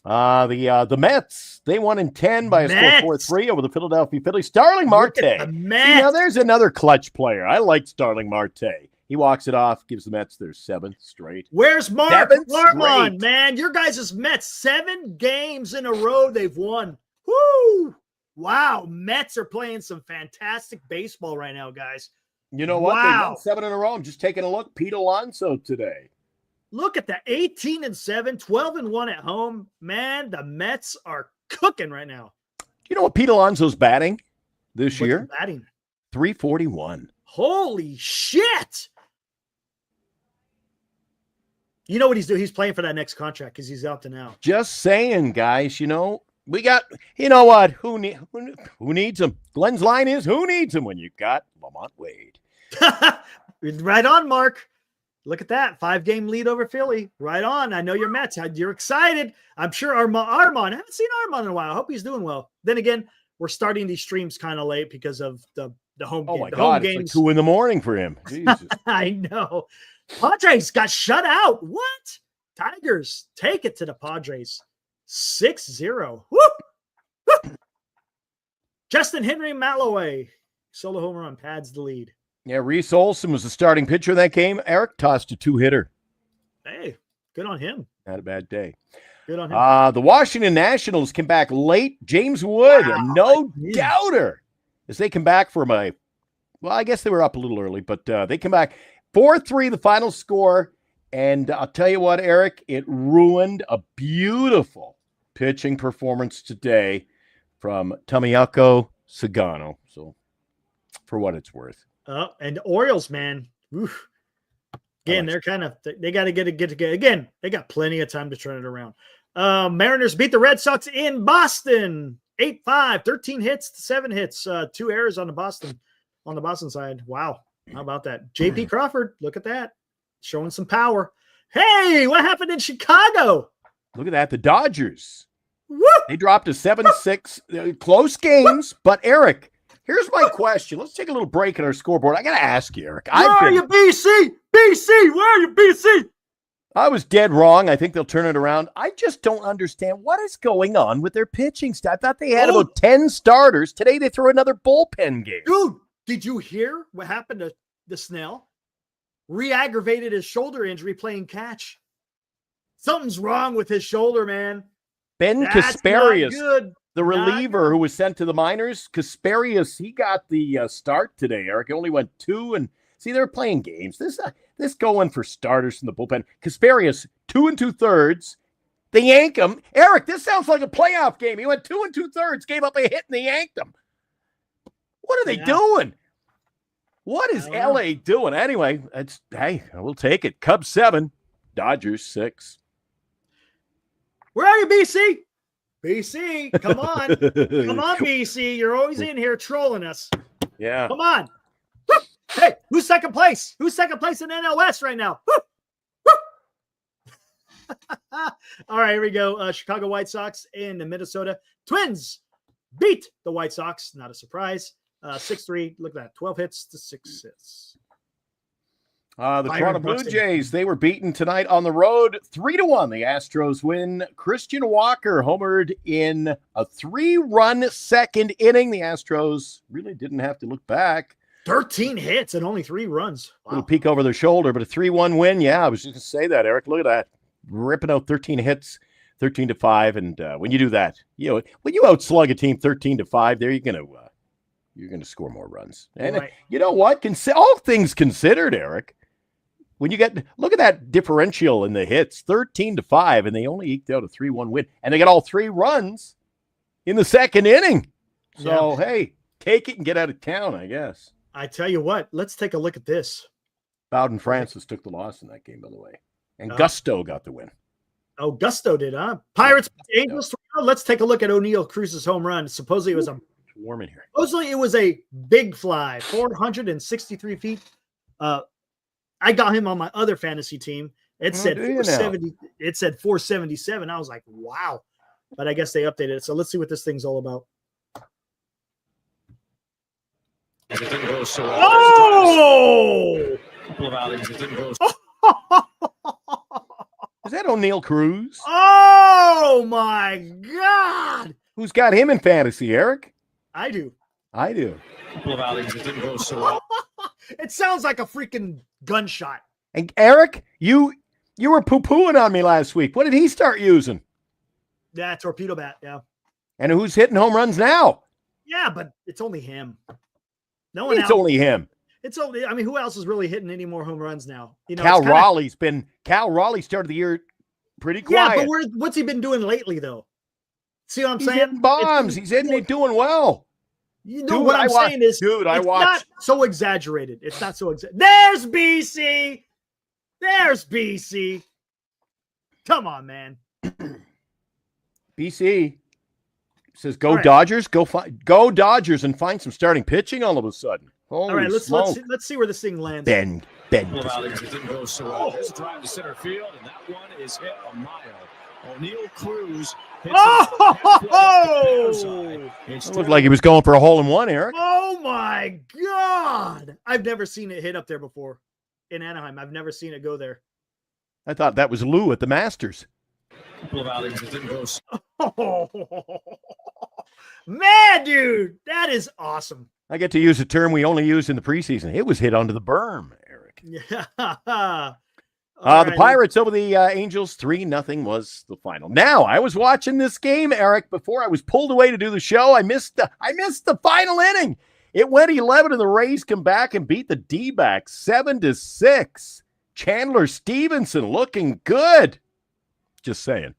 The Mets, they won in 10 by a score 4-3 over the Philadelphia Phillies. Starling Marte. The Mets. Now there's another clutch player. I like Starling Marte. He walks it off, gives the Mets their 7th straight. Where's Mark? 7th Come on, straight. man. Your guys' Mets, 7 games in a row they've won. Woo! Wow, Mets are playing some fantastic baseball right now, guys. You know what? Wow. They won 7 in a row. I'm just taking a look. Pete Alonso today. Look at that. 18-7, 12-1 at home. Man, the Mets are cooking right now. You know what Pete Alonso's batting this year? What's he batting? 341. Holy shit. You know what he's doing? He's playing for that next contract because he's opting out. Just saying, guys, we got, you know what? Who needs him? Glenn's line is, who needs him when you've got Lamont Wade? Right on, Mark. Look at that. 5-game lead over Philly. Right on. I know you're Mets. You're excited. I'm sure Armand. I haven't seen Armand in a while. I hope he's doing well. Then again, we're starting these streams kind of late because of the home game. Oh, my God. It's like 2 a.m. for him. Jesus. I know. Padres got shut out. What? Tigers take it to the Padres. 6-0. Woo! Woo! Justin Henry Malloway. Solo home run pads the lead. Yeah, Reese Olson was the starting pitcher of that game. Eric tossed a 2-hitter. Hey, good on him. Had a bad day. Good on him. The Washington Nationals came back late. James Wood, a no-doubter, as they come back from a Well, I guess they were up a little early, but they come back 4-3, the final score. And I'll tell you what, Eric, it ruined a beautiful pitching performance today from Tomoyako Sagano. So, for what it's worth. And the Orioles, man. Oof. Again, they're kind of, they got to get together. Again, they got plenty of time to turn it around. Mariners beat the Red Sox in Boston. 8-5, 13 hits, 7 hits, 2 errors on the Boston side. Wow. How about that? JP Crawford, look at that. Showing some power. Hey, what happened in Chicago? Look at that. The Dodgers. Woo! They dropped to 7-6. Close games. But, Eric, here's my question. Let's take a little break in our scoreboard. I got to ask you, Eric. Where are you, BC? BC, where are you, BC? I was dead wrong. I think they'll turn it around. I just don't understand what is going on with their pitching staff. I thought they had about 10 starters. Today they threw another bullpen game. Dude, did you hear what happened to the Snell? Re-aggravated his shoulder injury playing catch. Something's wrong with his shoulder, man. Ben That's Kasparius, not good. the reliever who was sent to the minors, Kasparius, he got the start today, Eric. He only went 2, and see, they're playing games. This going for starters from the bullpen. Kasparius, 2 2/3. They yank him. Eric, this sounds like a playoff game. He went 2 2/3, gave up a hit, and they yanked him. What are they doing? What is LA doing? Anyway, hey, we'll take it. Cubs 7, Dodgers 6. Where are you, BC? BC, come on. Come on, BC. You're always in here trolling us. Yeah. Come on. Hey, who's second place? Who's second place in NL West right now? All right, here we go. Chicago White Sox and the Minnesota Twins beat the White Sox. Not a surprise. 6-3. Look at that. 12 hits to 6 hits. The Toronto Blue Jays, they were beaten tonight on the road 3-1. The Astros win. Christian Walker homered in a 3-run second inning. The Astros really didn't have to look back. 13 hits and only 3 runs. Wow. Little peek over their shoulder, but a 3-1 win. Yeah, I was just going to say that, Eric. Look at that. Ripping out 13 hits, 13-5. And when you do that, when you outslug a team 13-5, there you're going to score more runs. And right. You know what? All things considered, Eric, when you look at that differential in the hits, 13-5, and they only eked out a 3-1 win. And they got all 3 runs in the second inning. So, hey, take it and get out of town, I guess. I tell you what, let's take a look at this. Bowden Francis took the loss in that game, by the way. And Gusto got the win. Oh, Gusto did, huh? Pirates, Angels. Let's take a look at O'Neill Cruz's home run. Supposedly it was warm in here. Supposedly it was a big fly, 463 feet. I got him on my other fantasy team. It said 470. It said 477. I was like, wow. But I guess they updated it. So let's see what this thing's all about. And it didn't go so well. Oh! A couple of outings, it didn't go Is that O'Neill Cruz? Oh my God! Who's got him in fantasy, Eric? I do. I do. A couple of outings, it didn't go so well. It sounds like a freaking gunshot. And Eric, you were poo-pooing on me last week. What did he start using? Yeah, torpedo bat. Yeah. And who's hitting home runs now? Yeah, but it's only him. No one It's else. only him. It's only. I mean, who else is really hitting any more home runs now? Cal Raleigh started the year pretty quiet. Yeah, but what's he been doing lately, though? See what I'm He's saying? hitting bombs. He's doing well. You know what I'm saying is, I watched. Not so exaggerated. It's not so exaggerated. There's BC. There's BC. Come on, man. BC says, "Go right. Dodgers! Go Dodgers and find some starting pitching all of a sudden." Holy All right, let's smoke. see where this thing lands. Ben. It didn't go so well. This drive to center field, and that one is hit a mile. O'Neill Cruz hits It looked like he was going for a hole-in-one, Eric. Oh my God! I've never seen it hit up there before in Anaheim. I've never seen it go there. I thought that was Lou at the Masters. A couple of outings, it didn't go so Man, dude, that is awesome. I get to use a term we only use in the preseason. It was hit onto the berm, Eric. Yeah. The Pirates over the Angels, 3-0 was the final. Now, I was watching this game, Eric, before I was pulled away to do the show. I missed the final inning. It went 11, and the Rays come back and beat the D-backs 7-6. Chandler Stevenson looking good. Just saying.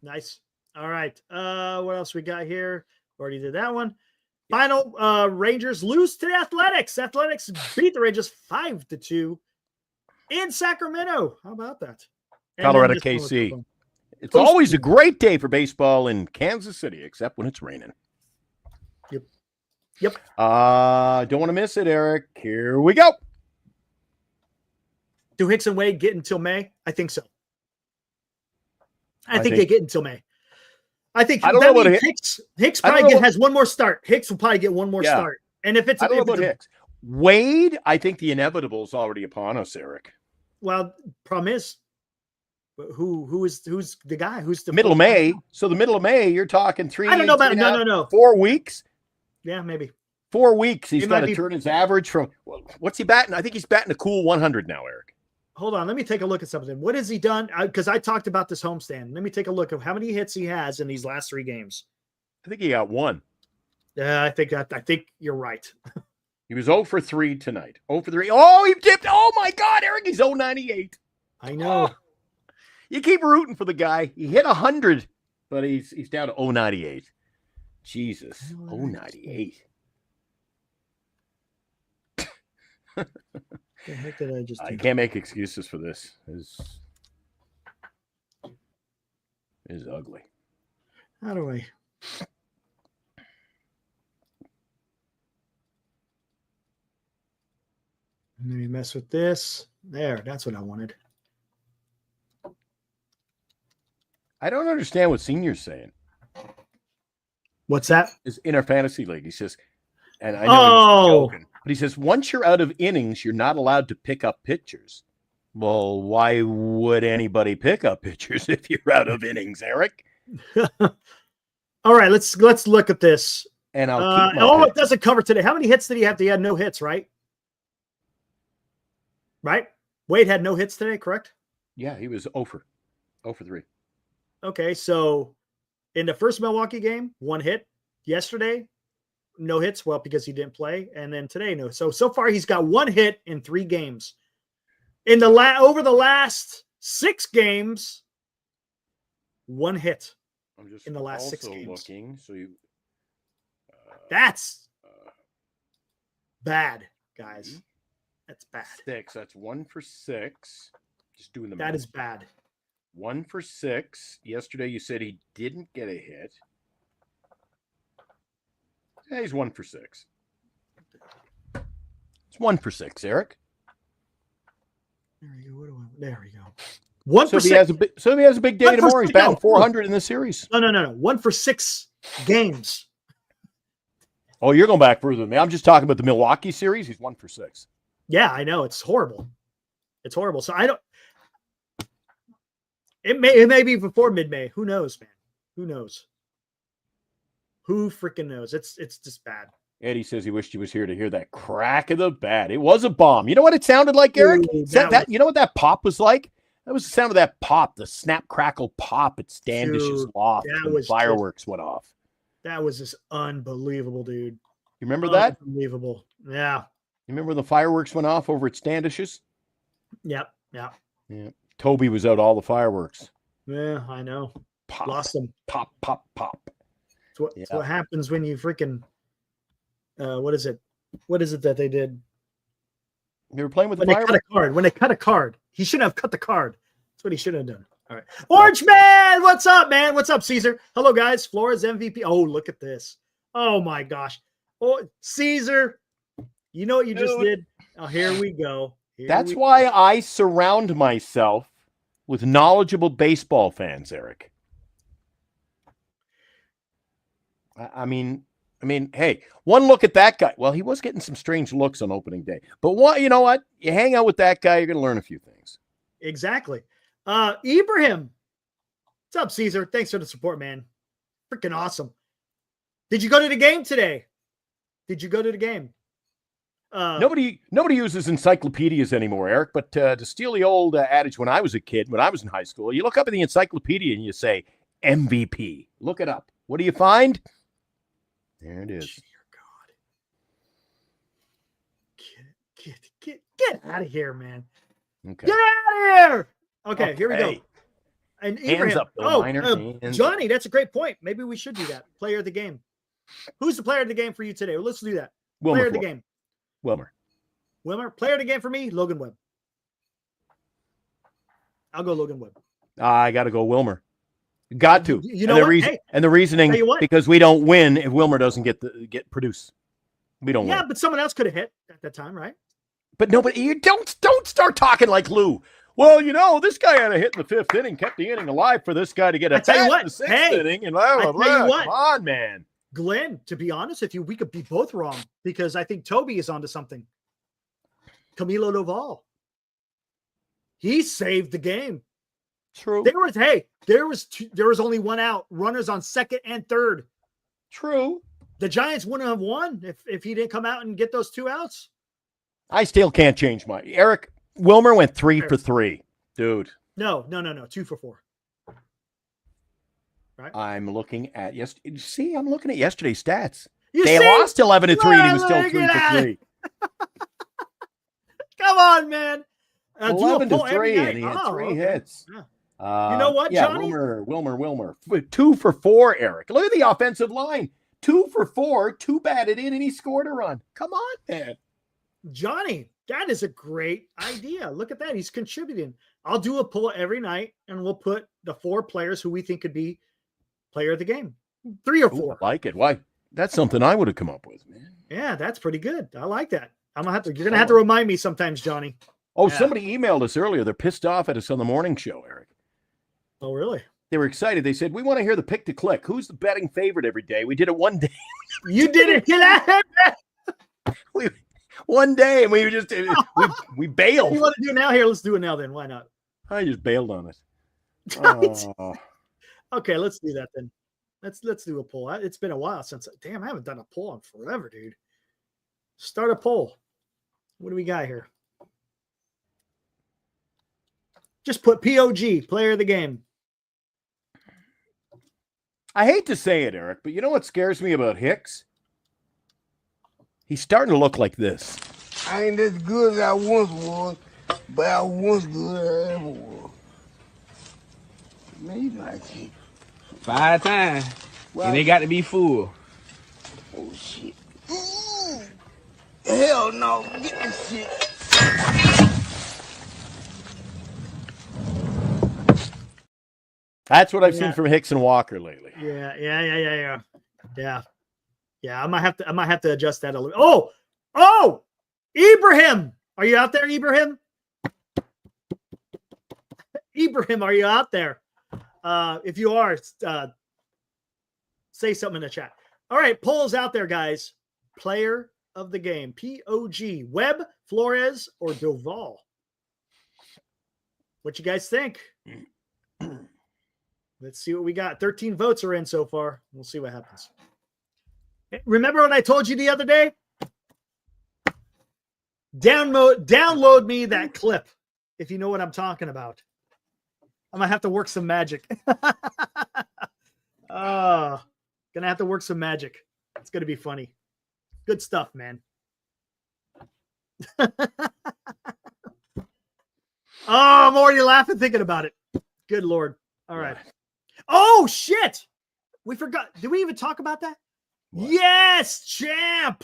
Nice. All right. What else we got here? Already did that one. Final, Rangers lose to the Athletics. Athletics beat the Rangers 5-2 in Sacramento. How about that? And Colorado then this one was KC. fun. It's always a great day for baseball in Kansas City, except when it's raining. Yep. Don't want to miss it, Eric. Here we go. Do Hicks and Wade get until May? I think so. I think they get until May. I think I don't know what Hicks probably has one more start. Hicks will probably get one more start. And if it's I don't know about Hicks. Wade, I think the inevitable is already upon us, Eric. Well, problem is, who's the guy? Who's the middle of May? So the middle of May, you're talking 3. I don't know about no. 4 weeks. Yeah, maybe 4 weeks. He's got to turn his average from. What's he batting? I think he's batting a cool 100 now, Eric. Hold on, let me take a look at something. What has he done? Because I talked about this homestand. Let me take a look at how many hits he has in these last 3 games. I think he got 1. Yeah, I think you're right. He was 0 for 3 tonight. 0 for 3. Oh, he dipped. Oh my God, Eric, he's 0.98. I know. Oh, you keep rooting for the guy. He hit 100, but he's down to 0.98. Jesus, 0.98. The heck did I just do? I can't make excuses for this. It's ugly. How do I? Let me mess with this. There, that's what I wanted. I don't understand what Senior's saying. What's that? Is in our fantasy league. He says, and I know he's joking, but he says, once you're out of innings, you're not allowed to pick up pitchers. Well, why would anybody pick up pitchers if you're out of innings, Eric? All right, let's look at this. And I'll keep my it doesn't cover today. How many hits did he have? He had no hits, right? Right? Wade had no hits today, correct? Yeah, he was 0 for 3. Okay, so in the first Milwaukee game, 1 hit. Yesterday, no hits. Well, because he didn't play, and then today, no. So far, he's got 1 hit in 3 games. In the over the last 6 games, 1 hit. I'm just in the last 6 games. Looking, so you. That's bad, guys. That's bad. 6. That's 1 for 6. Just doing the math. That is bad. 1 for 6. Yesterday, you said he didn't get a hit. Yeah, he's 1 for 6. It's 1 for 6, Eric. There we go. There we go. 1 for 6. If he has a big day tomorrow, he's batting 400 in the series. No. 1 for 6 games. Oh, you're going back further than me. I'm just talking about the Milwaukee series. He's 1 for 6. Yeah, I know. It's horrible. It's horrible. So I don't. It may be before mid-May. Who knows, man? Who knows? Who freaking knows? It's just bad. Eddie says he wished he was here to hear that crack of the bat. It was a bomb. You know what it sounded like, Eric? Ooh, You know what that pop was like? That was the sound of that pop, the snap, crackle, pop at Standish's loft when fireworks went off. That was just unbelievable, dude. You remember that? Unbelievable. Yeah. You remember when the fireworks went off over at Standish's? Yep. Yeah. Toby was out all the fireworks. Yeah, I know. Pop, lost them. Pop, pop, pop. It's what happens when you freaking what is it? What is it that they did? They were playing with the fireworks? When they cut a card. He shouldn't have cut the card. That's what he should have done. All right. Orange Man, what's up, man? What's up, Caesar? Hello, guys. Flores MVP. Oh, look at this. Oh my gosh. Oh, Caesar. You know what you just did? Oh, here we go. That's why I surround myself with knowledgeable baseball fans, Eric. I mean, hey, one look at that guy. Well, he was getting some strange looks on opening day. But you know what? You hang out with that guy, you're going to learn a few things. Exactly. Ibrahim. What's up, Caesar? Thanks for the support, man. Freaking awesome. Did you go to the game today? Nobody uses encyclopedias anymore, Eric, but to steal the old adage when I was a kid, when I was in high school, you look up in the encyclopedia and you say MVP. Look it up. What do you find? There it is. Get out of here, man. Okay. Get out of here. Okay, here we go. And Hands Ibrahim. up, Bill Miner. Johnny, that's a great point. Maybe we should do that. Player of the game. Who's the player of the game for you today? Well, let's do that. Wilmer Player of the Flores. game. Wilmer. Player of the game for me, Logan Webb. I'll go Logan Webb. I got to go Wilmer. Got to. You know what? And the reasoning because we don't win if Wilmer doesn't get produced. We don't win. Yeah, but someone else could have hit at that time, right? But nobody. You don't start talking like Lou. Well, this guy had a hit in the 5th inning, kept the inning alive for this guy to get a bat in the 6th inning, and blah, blah, blah. Come on, man. Glenn, to be honest with you, we could be both wrong because I think Toby is onto something. Camilio Doval. He saved the game. True. There was only one out. Runners on 2nd and 3rd. True. The Giants wouldn't have won if he didn't come out and get those 2 outs. I still can't change my Eric. Wilmer went 3 for 3, dude. No, 2 for 4. Right. I'm looking at I'm looking at yesterday's stats. They lost 11-3, and he was still 3 for 3. Come on, man. 11-3, and he had 3 hits. Yeah. You know what, Johnny? Wilmer. 2 for 4, Eric. Look at the offensive line. 2 for 4, 2 batted in, and he scored a run. Come on, man. Johnny, that is a great idea. Look at that. He's contributing. I'll do a poll every night, and we'll put the 4 players who we think could be player of the game. 3 or 4. Ooh, I like it. Why? That's something I would have come up with, man. Yeah, that's pretty good. I like that. You're gonna have to remind me sometimes, Johnny. Oh, somebody emailed us earlier. They're pissed off at us on the morning show, Eric. Oh, really? They were excited. They said, we want to hear the pick to click. Who's the betting favorite every day? We did it one day. You did it. Get out. One day, and we just we bailed. What do you want to do now? Here, let's do it now then. Why not? I just bailed on it. Okay, let's do that then. Let's do a poll. It's been a while since. Damn, I haven't done a poll in forever, dude. Start a poll. What do we got here? Just put POG, player of the game. I hate to say it, Eric, but you know what scares me about Hicks? He's starting to look like this. I ain't as good as I once was, but I was good as I ever was. Man, you like it. 5 times. Well, and they got to be full. Oh, shit. Ooh. Hell no. Get this shit. That's what I've seen from Hicks and Walker lately. Yeah. I might have to adjust that a little. Oh, Ibrahim, are you out there, Ibrahim? Ibrahim, are you out there? If you are, say something in the chat. All right, polls out there, guys. Player of the game, POG, Webb, Flores, or Doval? What you guys think? Let's see what we got. 13 votes are in so far. We'll see what happens. Remember what I told you the other day? Download me that clip if you know what I'm talking about. I'm gonna have to work some magic. Gonna have to work some magic. It's gonna be funny. Good stuff, man. I'm already laughing thinking about it. Good Lord. All right. Oh shit. We forgot. Did we even talk about that? What? Yes, champ.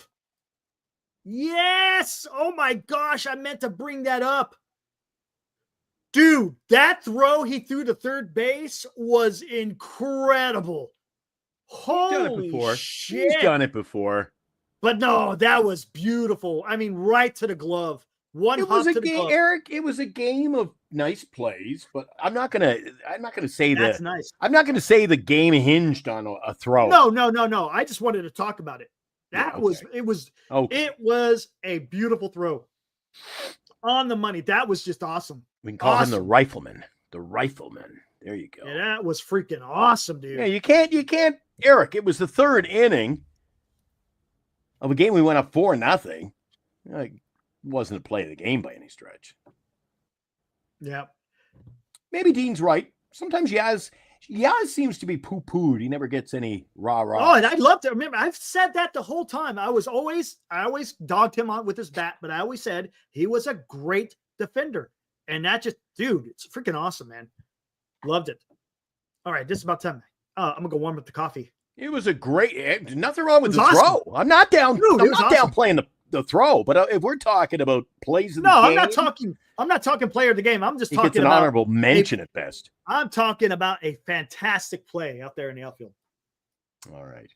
Yes. Oh my gosh. I meant to bring that up. Dude, that throw he threw to third base was incredible. Holy shit. He's done it before. But no, that was beautiful. I mean, right to the glove. It was a game, Eric. It was a game of nice plays, but I'm not gonna say that's nice. I'm not gonna say the game hinged on a throw. No. I just wanted to talk about it. It was a beautiful throw on the money. That was just awesome. We can call him the rifleman. The rifleman. There you go. Yeah, that was freaking awesome, dude. Yeah, you can't, Eric. It was the 3rd inning of a game we went up 4-0. Like, wasn't a play of the game by any stretch. Yeah. Maybe Dean's right. Sometimes Yaz, Yaz seems to be poo-pooed. He never gets any rah-rah. Oh, and I loved it. Remember, I've said that the whole time. I always dogged him on with his bat, but I always said he was a great defender. And that just, dude, it's freaking awesome, man. Loved it. All right, this is about time. I'm gonna go warm up the coffee. It was a great. Nothing wrong with the awesome. throw. I'm not down. Dude, I'm not down playing the throw. But if we're talking about plays of the game, I'm not talking player of the game. I'm just he talking gets an about honorable mention at best. I'm talking about a fantastic play out there in the outfield. All right.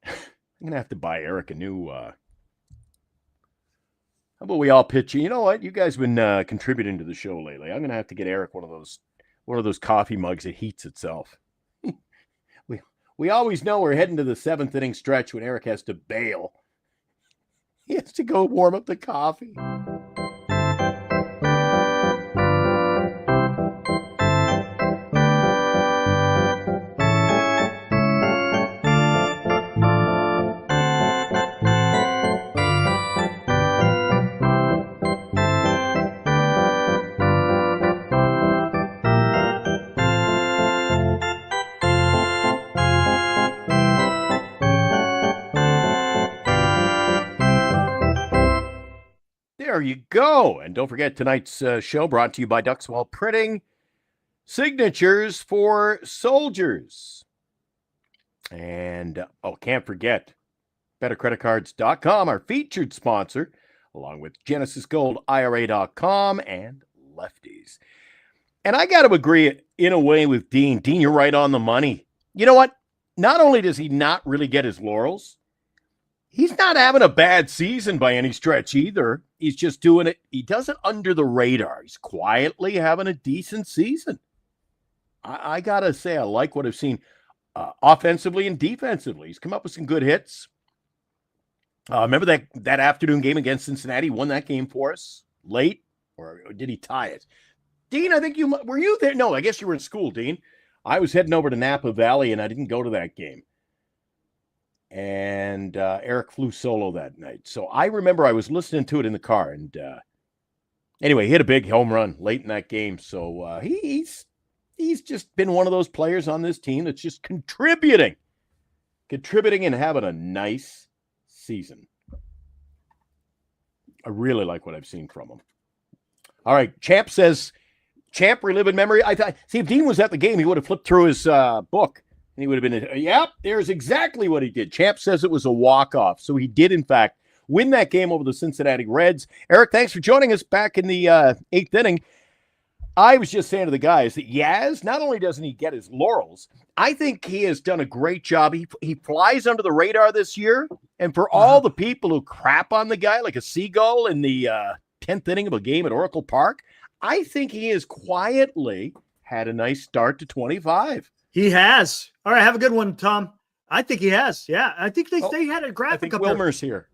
I'm gonna have to buy Eric a new. How about we all pitch? You know what? You guys have been contributing to the show lately. I'm gonna have to get Eric one of those coffee mugs that heats itself. we always know we're heading to the 7th inning stretch when Eric has to bail. He has to go warm up the coffee. There you go. And don't forget tonight's show brought to you by Duxwell Printing. Signatures for soldiers. And, can't forget, BetterCreditCards.com, our featured sponsor, along with GenesisGoldIRA.com and Lefties. And I got to agree in a way with Dean. Dean, you're right on the money. You know what? Not only does he not really get his laurels, he's not having a bad season by any stretch either. He's just doing it. He does it under the radar. He's quietly having a decent season. I got to say, I like what I've seen offensively and defensively. He's come up with some good hits. Remember that afternoon game against Cincinnati? He won that game for us late, or did he tie it? Dean, I think were you there? No, I guess you were in school, Dean. I was heading over to Napa Valley, and I didn't go to that game. And Eric flew solo that night. So I remember I was listening to it in the car. And anyway, he hit a big home run late in that game. So he's just been one of those players on this team that's just contributing and having a nice season. I really like what I've seen from him. All right, Champ says, Champ reliving memory. I thought, see, if Dean was at the game, he would have flipped through his book. And he would have been, yep, there's exactly what he did. Champ says it was a walk-off. So he did, in fact, win that game over the Cincinnati Reds. Eric, thanks for joining us back in the 8th inning. I was just saying to the guys that Yaz, not only doesn't he get his laurels, I think he has done a great job. He flies under the radar this year. And for all the people who crap on the guy like a seagull in the 10th inning of a game at Oracle Park, I think he has quietly had a nice start to 25. He has. All right, have a good one, Tom. I think he has. Yeah, I think they had a graphic I think up Wilmer's there.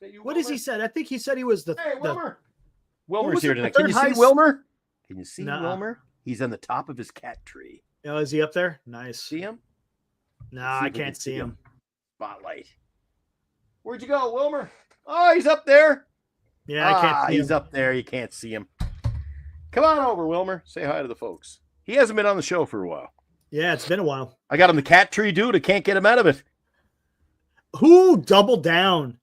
here. What has he said? I think he said he was the. Hey, Wilmer. What Wilmer's was here it, tonight. the Can you third see highest- Wilmer? Can you see Nuh-uh. Wilmer? He's on the top of his cat tree. Oh, is he up there? Nice. See him? No, See I if we can't can see him. Spotlight. Where'd you go, Wilmer? Oh, he's up there. Yeah, I can't see He's him. up there. You can't see him. Come on over, Wilmer. Say hi to the folks. He hasn't been on the show for a while. Yeah, it's been a while. I got him the cat tree, dude. I can't get him out of it. Who doubled down?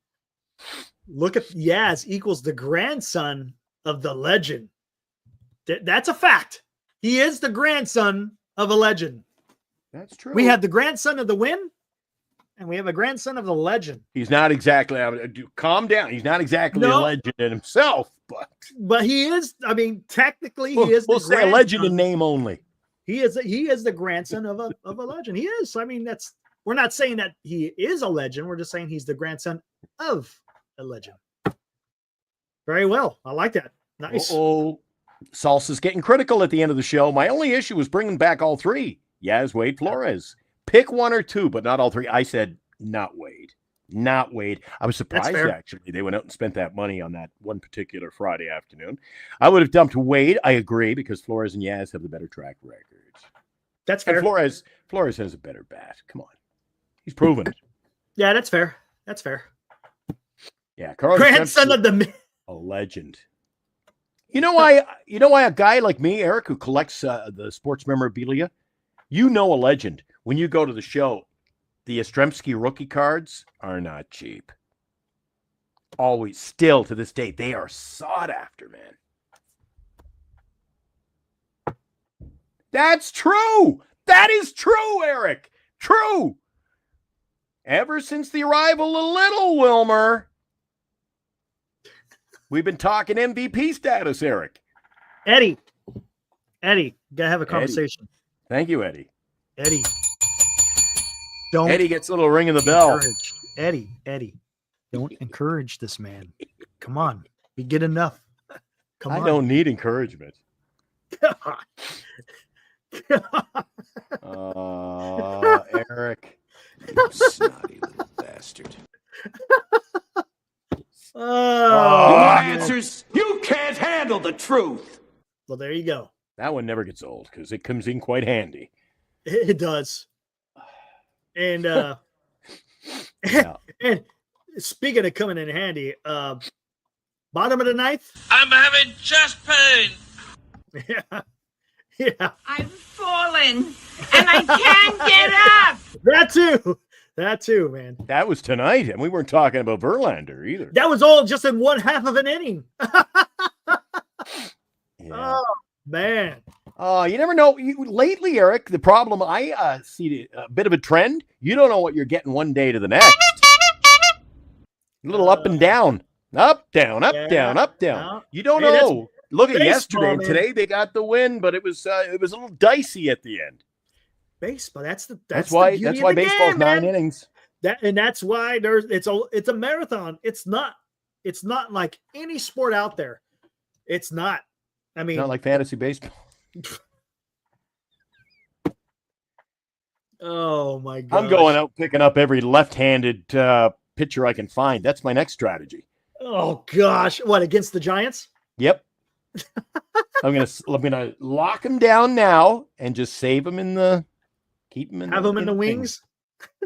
Look at Yaz equals the grandson of the legend. That's a fact. He is the grandson of a legend. That's true. We have the grandson of the win, and we have a grandson of the legend. He's not exactly. Calm down. He's not exactly a legend in himself, but he is. I mean, technically, he is. We'll say a legend in name only. He is the grandson of a legend. He is. I mean, we're not saying that he is a legend. We're just saying he's the grandson of a legend. Very well. I like that. Nice. Salsa's getting critical at the end of the show. My only issue was bringing back all three. Yaz, Wade, Flores. Pick one or two, but not all three. I said not Wade. Not Wade. I was surprised, actually. They went out and spent that money on that one particular Friday afternoon. I would have dumped Wade. I agree, because Flores and Yaz have the better track records. That's fair. And Flores has a better bat. Come on. He's proven it. Yeah, that's fair. That's fair. Yeah. Carlos grandson of the a legend. You know why a guy like me, Eric, who collects the sports memorabilia, a legend. When you go to the show, the Yastrzemski rookie cards are not cheap. Always, still to this day, they are sought after, man. That's true. That is true, Eric. True. Ever since the arrival of little Wilmer, we've been talking MVP status, Eric. Eddie, gotta have a conversation. Thank you, Eddie. Eddie, don't. Eddie gets a little ring in the bell. Eddie, don't encourage this man. Come on, we get enough. Come on. I don't need encouragement. Eric, you snotty little bastard. You want answers? You can't handle the truth. Well, there you go. That one never gets old because it comes in quite handy. It does. And Yeah. and speaking of coming in handy, bottom of the ninth. I'm having chest pain. Yeah. I've fallen and I can't get up. That too, man. That was tonight, and we weren't talking about Verlander either. That was all just in one half of an inning. Yeah. Oh man. You never know. Lately, Eric, the problem I see a bit of a trend. You don't know what you're getting one day to the next. A little up and down, up, down, up, down, up, down. You don't know. Look at yesterday and today; they got the win, but it was a little dicey at the end. Baseball. That's why baseball's game, 9 innings. That's why it's a marathon. It's not like any sport out there. It's not. I mean, Not like fantasy baseball. Oh my god! I'm going out picking up every left-handed pitcher I can find. That's my next strategy. Oh gosh, what, against the Giants? Yep. I'm gonna lock him down now and just save him keep him in. Have him in the wings.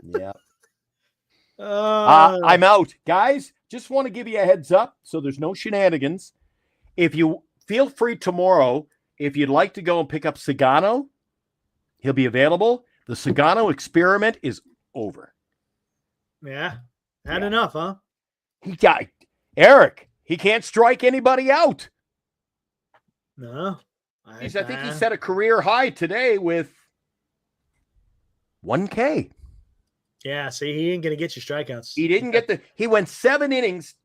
Yeah. I'm out, guys. Just want to give you a heads up so there's no shenanigans. If you feel free tomorrow, if you'd like to go and pick up Sagano, he'll be available. The Sagano experiment is over. Yeah. Had enough, huh? He got Eric. He can't strike anybody out. No. I think he set a career high today with 1K. Yeah, see, he ain't gonna get you strikeouts. He didn't get he went 7 innings,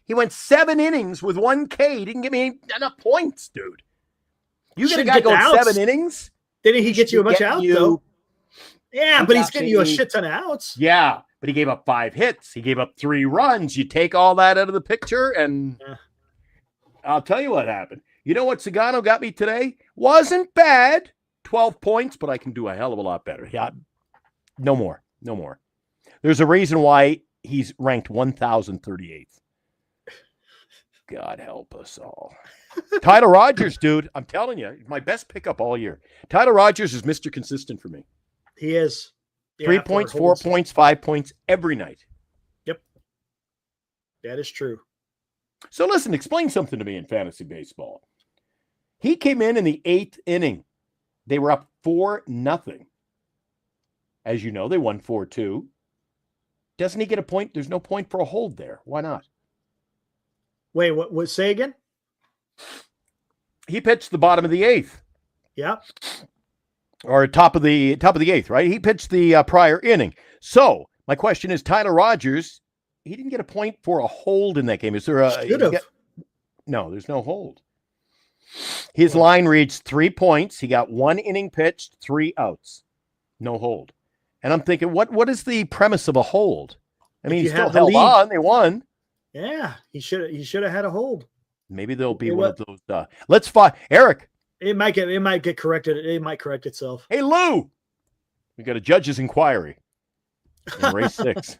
he went 7 innings with 1K. He didn't give me enough points, dude. You get a guy going 7 innings? Didn't he get you a bunch of outs, though? Yeah, but he's getting you a shit ton of outs. Yeah, but he gave up 5 hits. He gave up 3 runs. You take all that out of the picture, and I'll tell you what happened. You know what Sagano got me today? Wasn't bad. 12 points, but I can do a hell of a lot better. Yeah, no more. There's a reason why he's ranked 1,038th. God help us all. Tyler Rogers, dude, I'm telling you, my best pickup all year. Tyler Rogers is Mr. Consistent for me. He is. 3 points, 4 points, 5 points every night. Yep. That is true. So listen, explain something to me in fantasy baseball. He came in the 8th inning. They were up 4-0. As you know, they won 4-2. Doesn't he get a point? There's no point for a hold there. Why not? Wait, what say again? He pitched the bottom of the 8th. Yeah. Or top of the 8th, right? He pitched the prior inning. So my question is, Tyler Rogers, he didn't get a point for a hold in that game. Is there a? No, there's no hold. His line reads 3 points. He got 1 inning pitched, 3 outs, no hold. And I'm thinking, what is the premise of a hold? I mean, he still held on. They won. Yeah, he should have had a hold. Maybe there'll be one of those. Let's find Eric. It might get corrected. It might correct itself. Hey, Lou, we got a judge's inquiry in race 6.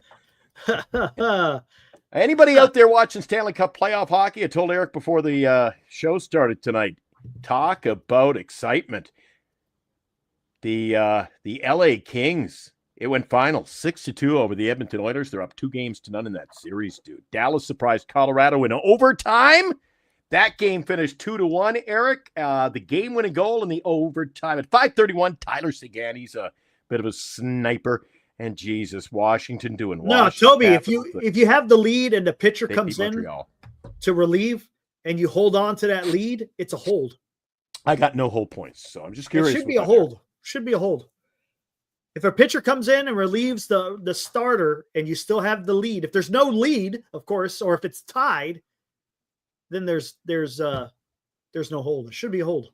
Anybody out there watching Stanley Cup playoff hockey? I told Eric before the show started tonight. Talk about excitement. The LA Kings. It went final 6-2 over the Edmonton Oilers. They're up 2-0 in that series, dude. Dallas surprised Colorado in overtime. That game finished 2-1, Eric. The game-winning goal in the overtime at 5:31. Tyler Seguin, he's a bit of a sniper. And Jesus, Washington doing No, Toby, if you have the lead and the pitcher comes in to relieve and you hold on to that lead, it's a hold. I got no hold points, so I'm just curious. It should be a hold. Should be a hold. If a pitcher comes in and relieves the starter and you still have the lead, if there's no lead, of course, or if it's tied, then there's no hold. It should be a hold.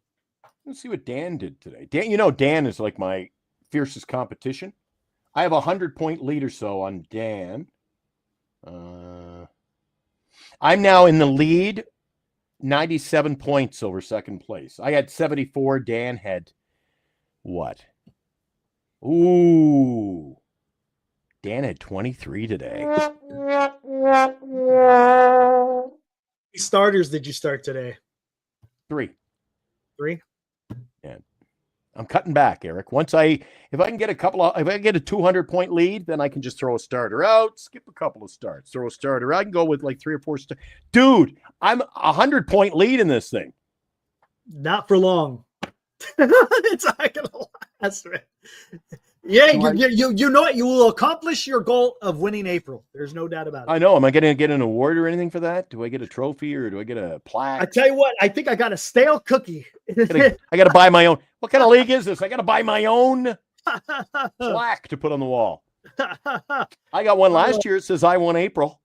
Let's see what Dan did today. Dan is like my fiercest competition. I have 100-point lead or so on Dan. I'm now in the lead, 97 points over second place. I had 74. Dan had what? Ooh. Dan had 23 today. How many starters did you start today? 3. 3? Yeah. I'm cutting back, Eric. If I can get a 200-point lead, then I can just throw a starter out, skip a couple of starts, throw a starter. I can go with like 3 or 4 starts. Dude, I'm 100-point lead in this thing. Not for long. It's not gonna last, man. Yeah, you know what? You will accomplish your goal of winning April. There's no doubt about it. I know. Am I going to get an award or anything for that? Do I get a trophy or do I get a plaque? I tell you what, I think I got a stale cookie. I got to buy my own. What kind of league is this? I got to buy my own plaque to put on the wall. I got one last year. It says I won April.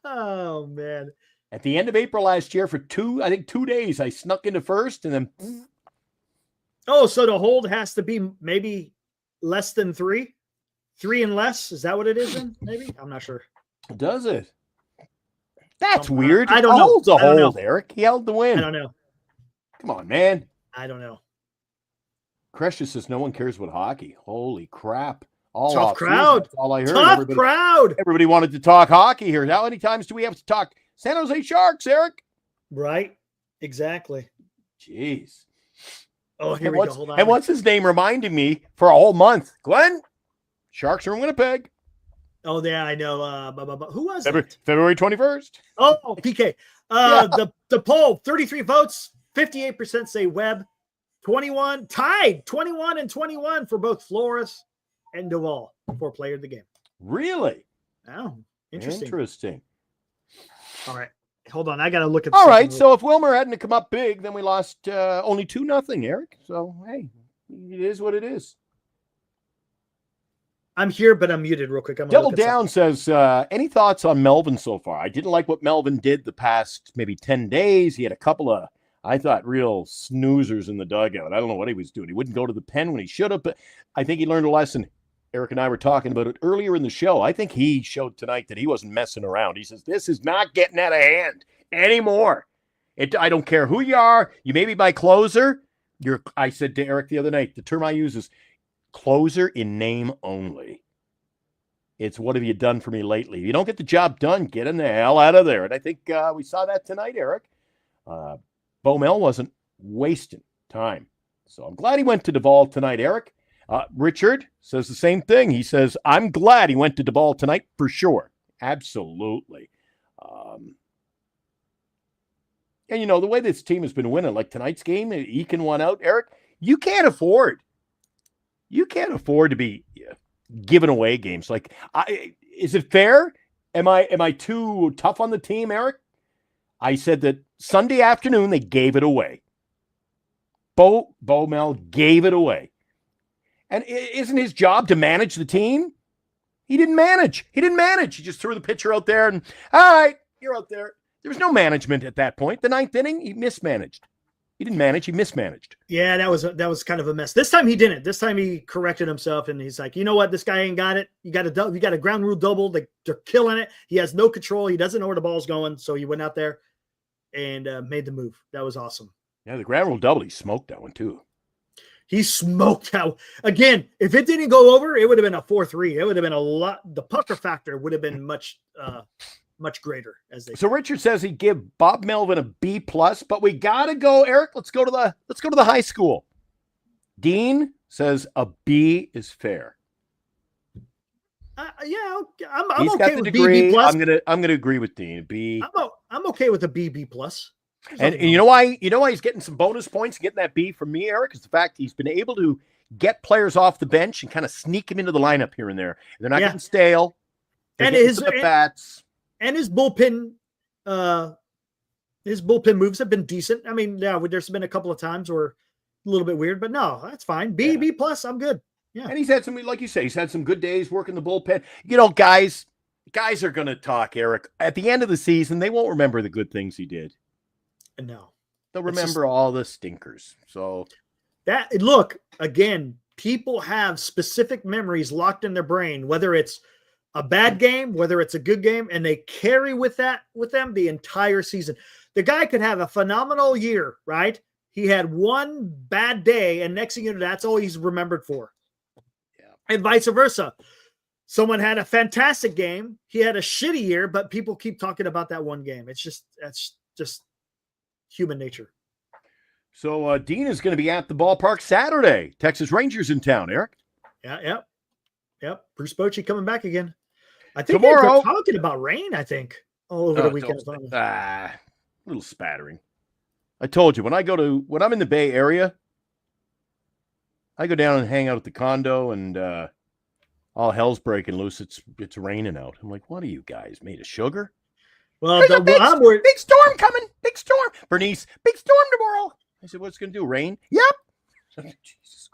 Oh, man. At the end of April last year for 2 days, I snuck into first and then. Oh, so the hold has to be maybe less than 3? 3 and less? Is that what it is then? Maybe? I'm not sure. Does it? That's weird. I don't know. Hold's a hold, Eric. He held the win. I don't know. Come on, man. I don't know. Crusher says no one cares about hockey. Holy crap. Tough crowd. That's all I heard. Tough crowd. Everybody wanted to talk hockey here. How many times do we have to talk San Jose Sharks, Eric? Right. Exactly. Jeez. Oh, here we go. Hold on. And what's his name reminding me for a whole month? Glenn? Sharks are in Winnipeg. Oh, yeah, I know. Who was it? February 21st. Oh, PK. The poll, 33 votes, 58% say Webb, 21 tied, 21 and 21 for both Flores and Doval for player of the game. Really? Oh, interesting. All right. Hold on. I got to look at all right. So if Wilmer hadn't come up big, then we lost only 2-0, Eric. So, hey, it is what it is. I'm here, but I'm muted real quick. Double Down says, any thoughts on Melvin so far? I didn't like what Melvin did the past maybe 10 days. He had a couple of, I thought, real snoozers in the dugout. I don't know what he was doing. He wouldn't go to the pen when he should have, but I think he learned a lesson. Eric and I were talking about it earlier in the show. I think he showed tonight that he wasn't messing around. He says, this is not getting out of hand anymore. I don't care who you are. You may be my closer. I said to Eric the other night, the term I use is closer in name only. It's what have you done for me lately? If you don't get the job done, get in the hell out of there. And I think we saw that tonight, Eric. Baumel wasn't wasting time. So I'm glad he went to Doval tonight, Eric. Richard says the same thing. He says, I'm glad he went to Doval tonight for sure. Absolutely. And, you know, the way this team has been winning, like tonight's game, Eakin won out. Eric, you can't afford to be giving away games. Like, is it fair? Am I too tough on the team, Eric? I said that Sunday afternoon they gave it away. Baumel gave it away. And isn't his job to manage the team? He didn't manage. He just threw the pitcher out there and, all right, you're out there. There was no management at that point. The ninth inning, he mismanaged. He didn't manage. He mismanaged. Yeah, that was kind of a mess. This time he didn't. This time he corrected himself, and he's like, you know what? This guy ain't got it. You got a ground rule double. They're killing it. He has no control. He doesn't know where the ball's going. So he went out there and made the move. That was awesome. Yeah, the ground rule double, he smoked that one too. He smoked out. Again, if it didn't go over, it would have been a 4-3. It would have been a lot. The pucker factor would have been much greater. So Richard says he'd give Bob Melvin a B+, but we got to go, Eric. Let's go to the high school. Dean says a B is fair. Yeah, I'm okay with degree. B+. I'm gonna agree with Dean. B. I'm okay with a B plus. And you know why he's getting some bonus points, getting that B from me, Eric, is the fact he's been able to get players off the bench and kind of sneak them into the lineup here and there. They're not getting stale. They're getting some at bats. And his bullpen moves have been decent. I mean, yeah, there's been a couple of times where a little bit weird, but no, that's fine. B plus, I'm good. Yeah. And he's had some, like you say, he's had some good days working the bullpen. You know, guys are going to talk, Eric. At the end of the season, they won't remember the good things he did. No. They'll remember all the stinkers. So look, again, people have specific memories locked in their brain, whether it's a bad game, whether it's a good game, and they carry with them the entire season. The guy could have a phenomenal year, right? He had one bad day, and next thing you know, that's all he's remembered for. And vice versa. Someone had a fantastic game. He had a shitty year, but people keep talking about that one game. That's just human nature. So Dean is going to be at the ballpark Saturday. Texas Rangers in town, Eric. Yeah, yep. Bruce Bochy coming back again. I think tomorrow, they're talking about rain, I think, all over the weekend. Little spattering. I told you, when I'm in the Bay Area, I go down and hang out at the condo, and all hell's breaking loose. It's raining out. I'm like, what are you guys made of sugar? Well, There's a big storm coming. Big storm. Bernice, big storm tomorrow. I said, what's it going to do? Rain? Yep.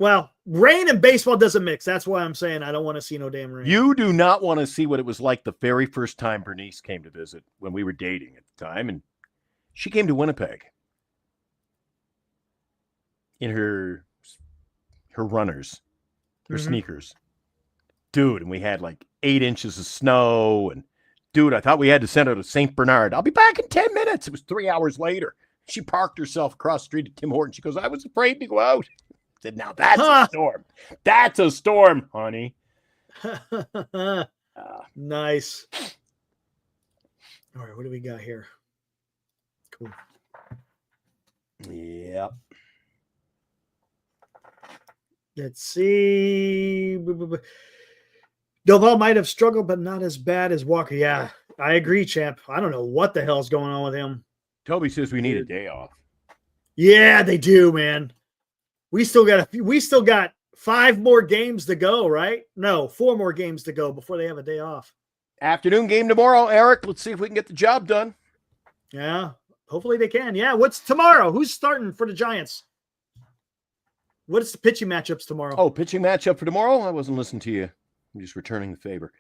Well, rain and baseball doesn't mix. That's why I'm saying I don't want to see no damn rain. You do not want to see what it was like the very first time Bernice came to visit when we were dating at the time, and she came to Winnipeg in her runners, her sneakers. Dude, and we had like 8 inches of snow, and dude, I thought we had to send her to St. Bernard. I'll be back in 10 minutes. It was 3 hours later. She parked herself across the street at Tim Hortons. She goes, I was afraid to go out. I said, now that's a storm. That's a storm, honey. Nice. All right, what do we got here? Cool. Yep. Let's see. Doval might have struggled, but not as bad as Walker. Yeah, I agree, champ. I don't know what the hell's going on with him. Toby says we need a day off. Yeah, they do, man. We still got 5 more games to go, right? No, 4 more games to go before they have a day off. Afternoon game tomorrow, Eric. Let's see if we can get the job done. Yeah, hopefully they can. Yeah, what's tomorrow? Who's starting for the Giants? What's the pitching matchups tomorrow? Oh, pitching matchup for tomorrow? I wasn't listening to you. I'm just returning the favor.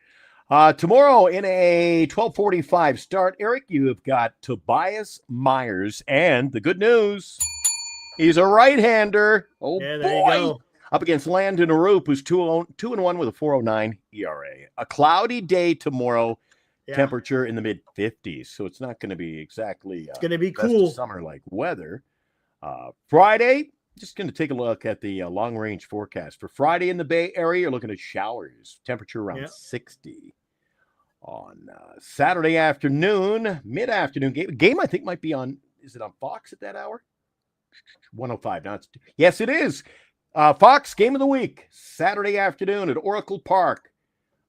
Tomorrow in a 12:45 start, Eric, you have got Tobias Myers, and the good news, he's a right-hander. Oh, yeah, there boy. You go. Up against Landon Arup, who's 2-1 with a 4.09 ERA. A cloudy day tomorrow, temperature in the mid-50s, so it's not going to be exactly it's going to be cool summer-like weather. Friday, just going to take a look at the long-range forecast. For Friday in the Bay Area, you're looking at showers, temperature around 60. On Saturday afternoon, mid-afternoon game I think might be on, is it on Fox at that hour? 105. Now yes, it is. Fox game of the week, Saturday afternoon at Oracle Park.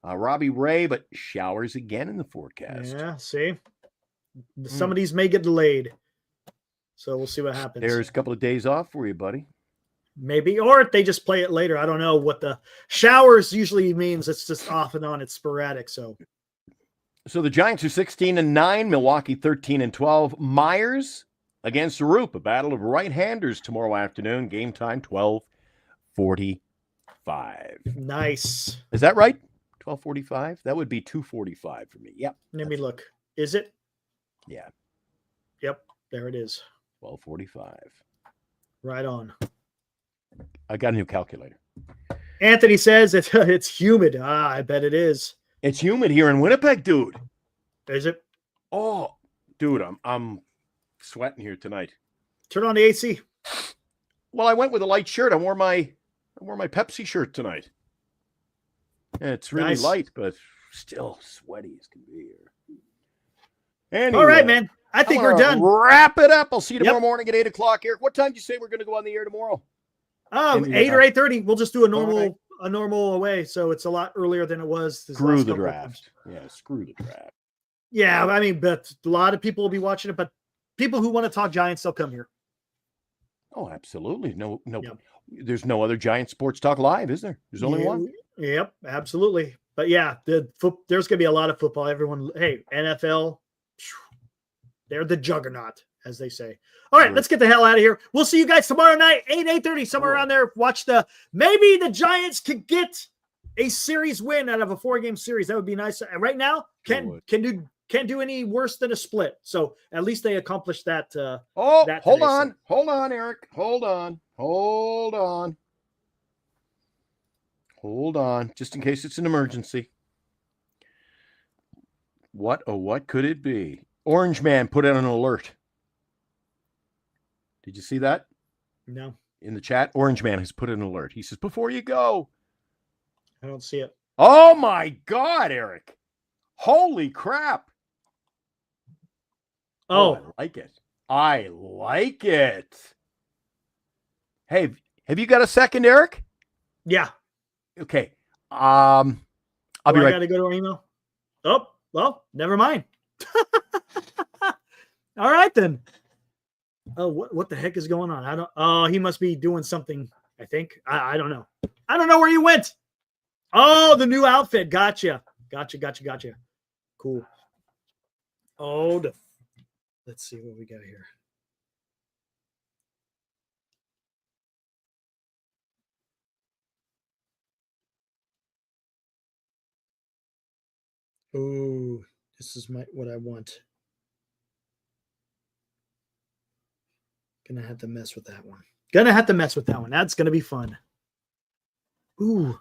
Robbie Ray, but showers again in the forecast. Yeah, see? Some of these may get delayed. So we'll see what happens. There's a couple of days off for you, buddy. Maybe, or if they just play it later. I don't know what the showers usually means. It's just off and on. It's sporadic. So the Giants are 16-9, Milwaukee 13-12. Myers against Arup, a battle of right-handers tomorrow afternoon. Game time 12:45. Nice. Is that right? 12:45? That would be 2:45 for me. Yep. Let me look. Is it? Yeah. Yep. There it is. 12:45. Right on. I got a new calculator. Anthony says it's humid. I bet it is. It's humid here in Winnipeg, dude. Is it? Oh, dude, I'm sweating here tonight. Turn on the AC. Well, I went with a light shirt. I wore my Pepsi shirt tonight. Yeah, it's really light, but still sweaty as can be here. Anyway, all right, man. I think we're done. Wrap it up. I'll see you tomorrow morning at 8 o'clock, Eric. What time do you say we're going to go on the air tomorrow? 8 or 8:30. We'll just do a normal away, so it's a lot earlier than it was. Screw the draft. Yeah, screw the draft. Yeah, I mean, but a lot of people will be watching it, but people who want to talk Giants, they'll come here. Oh, absolutely. No, Yep. There's no other Giant Sports Talk Live, is there? There's only one. Yep, absolutely. But yeah, there's going to be a lot of football. Everyone, hey, NFL, they're the juggernaut, as they say. All right, let's get the hell out of here. We'll see you guys tomorrow night, 8:30, somewhere around there. Watch maybe the Giants could get a series win out of a 4-game series. That would be nice. Right now, can't do any worse than a split. So at least they accomplished that. Hold on, Eric. Hold on, just in case it's an emergency. What could it be? Orange Man put out an alert. Did you see that? No. In the chat, Orange Man has put an alert. He says, before you go. I don't see it. Oh my God, Eric. Holy crap. Oh, I like it. Hey, have you got a second, Eric? Yeah. Okay. I'll be right. I got to go to our email. Oh, well, never mind. All right, then. Oh, what the heck is going on? Oh, he must be doing something, I think. I don't know. I don't know where you went. Oh, the new outfit. Gotcha. Cool. Oh, let's see what we got here. Oh, this is what I want. Gonna have to mess with that one. That's gonna be fun. Ooh.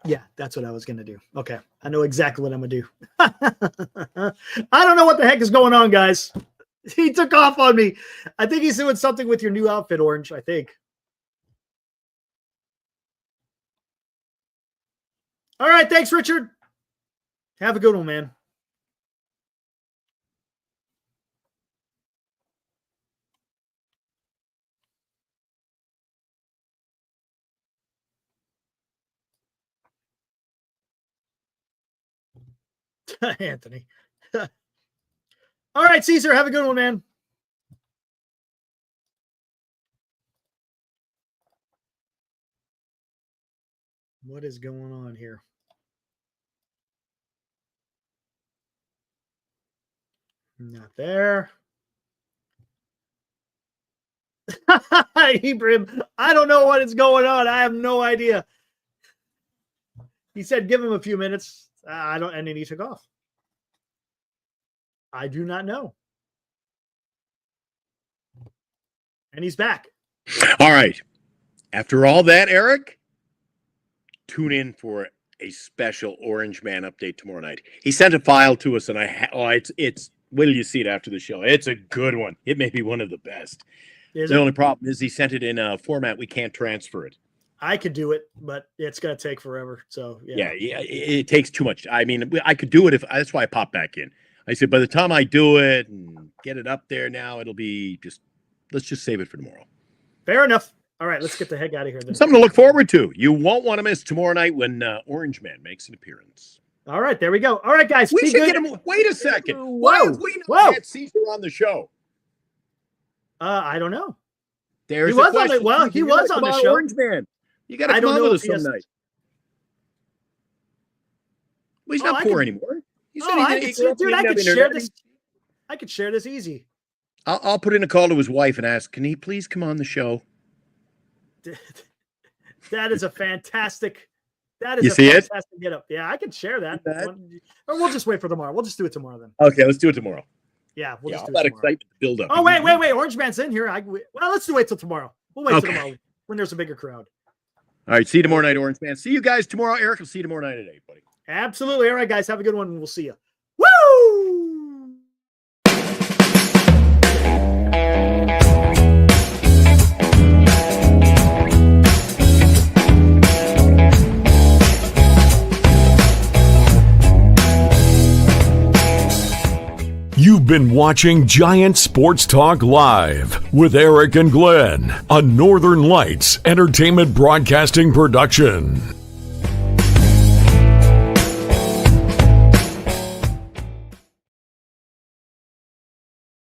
Yeah, that's what I was gonna do. Okay, I know exactly what I'm gonna do. I don't know what the heck is going on, guys. He took off on me. I think he's doing something with your new outfit, Orange. I think. All right, thanks, Richard. Have a good one, man. Anthony. All right, Caesar, have a good one, man. What is going on here? Not there. Ibrahim, I don't know what is going on. I have no idea. He said, give him a few minutes. And then he took off. I do not know. And he's back. All right. After all that, Eric, tune in for a special Orange Man update tomorrow night. He sent a file to us, and it's wait till you see it after the show. It's a good one. It may be one of the best. The only problem is he sent it in a format we can't transfer it. I could do it, but it's going to take forever. So, yeah, it takes too much. I mean, I could do it that's why I popped back in. I said, by the time I do it and get it up there now, it'll be let's just save it for tomorrow. Fair enough. All right, let's get the heck out of here then. Something to look forward to. You won't want to miss tomorrow night when Orange Man makes an appearance. All right, there we go. All right, guys. We should get him. Wait a second. Why have we not had Caesar on the show? I don't know. He was on the show. Orange Man. You got to come on with us some night. Well, he's not poor anymore. I could share this. I could share this easy. I'll put in a call to his wife and ask, can he please come on the show? That is a fantastic. Fantastic get up. Yeah, I can share that. Or we'll just wait for tomorrow. We'll just do it tomorrow then. Okay, let's do it tomorrow. Yeah, we'll just do that it tomorrow. Excitement to build up. Oh, wait. Orange Man's in here. Let's do it till tomorrow. We'll wait till tomorrow when there's a bigger crowd. All right, see you tomorrow night, Orange Man. See you guys tomorrow. Eric will see you tomorrow night at 8, buddy. Absolutely. All right, guys, have a good one, and we'll see you. Woo! You've been watching Giant Sports Talk Live with Eric and Glenn, a Northern Lights Entertainment Broadcasting production.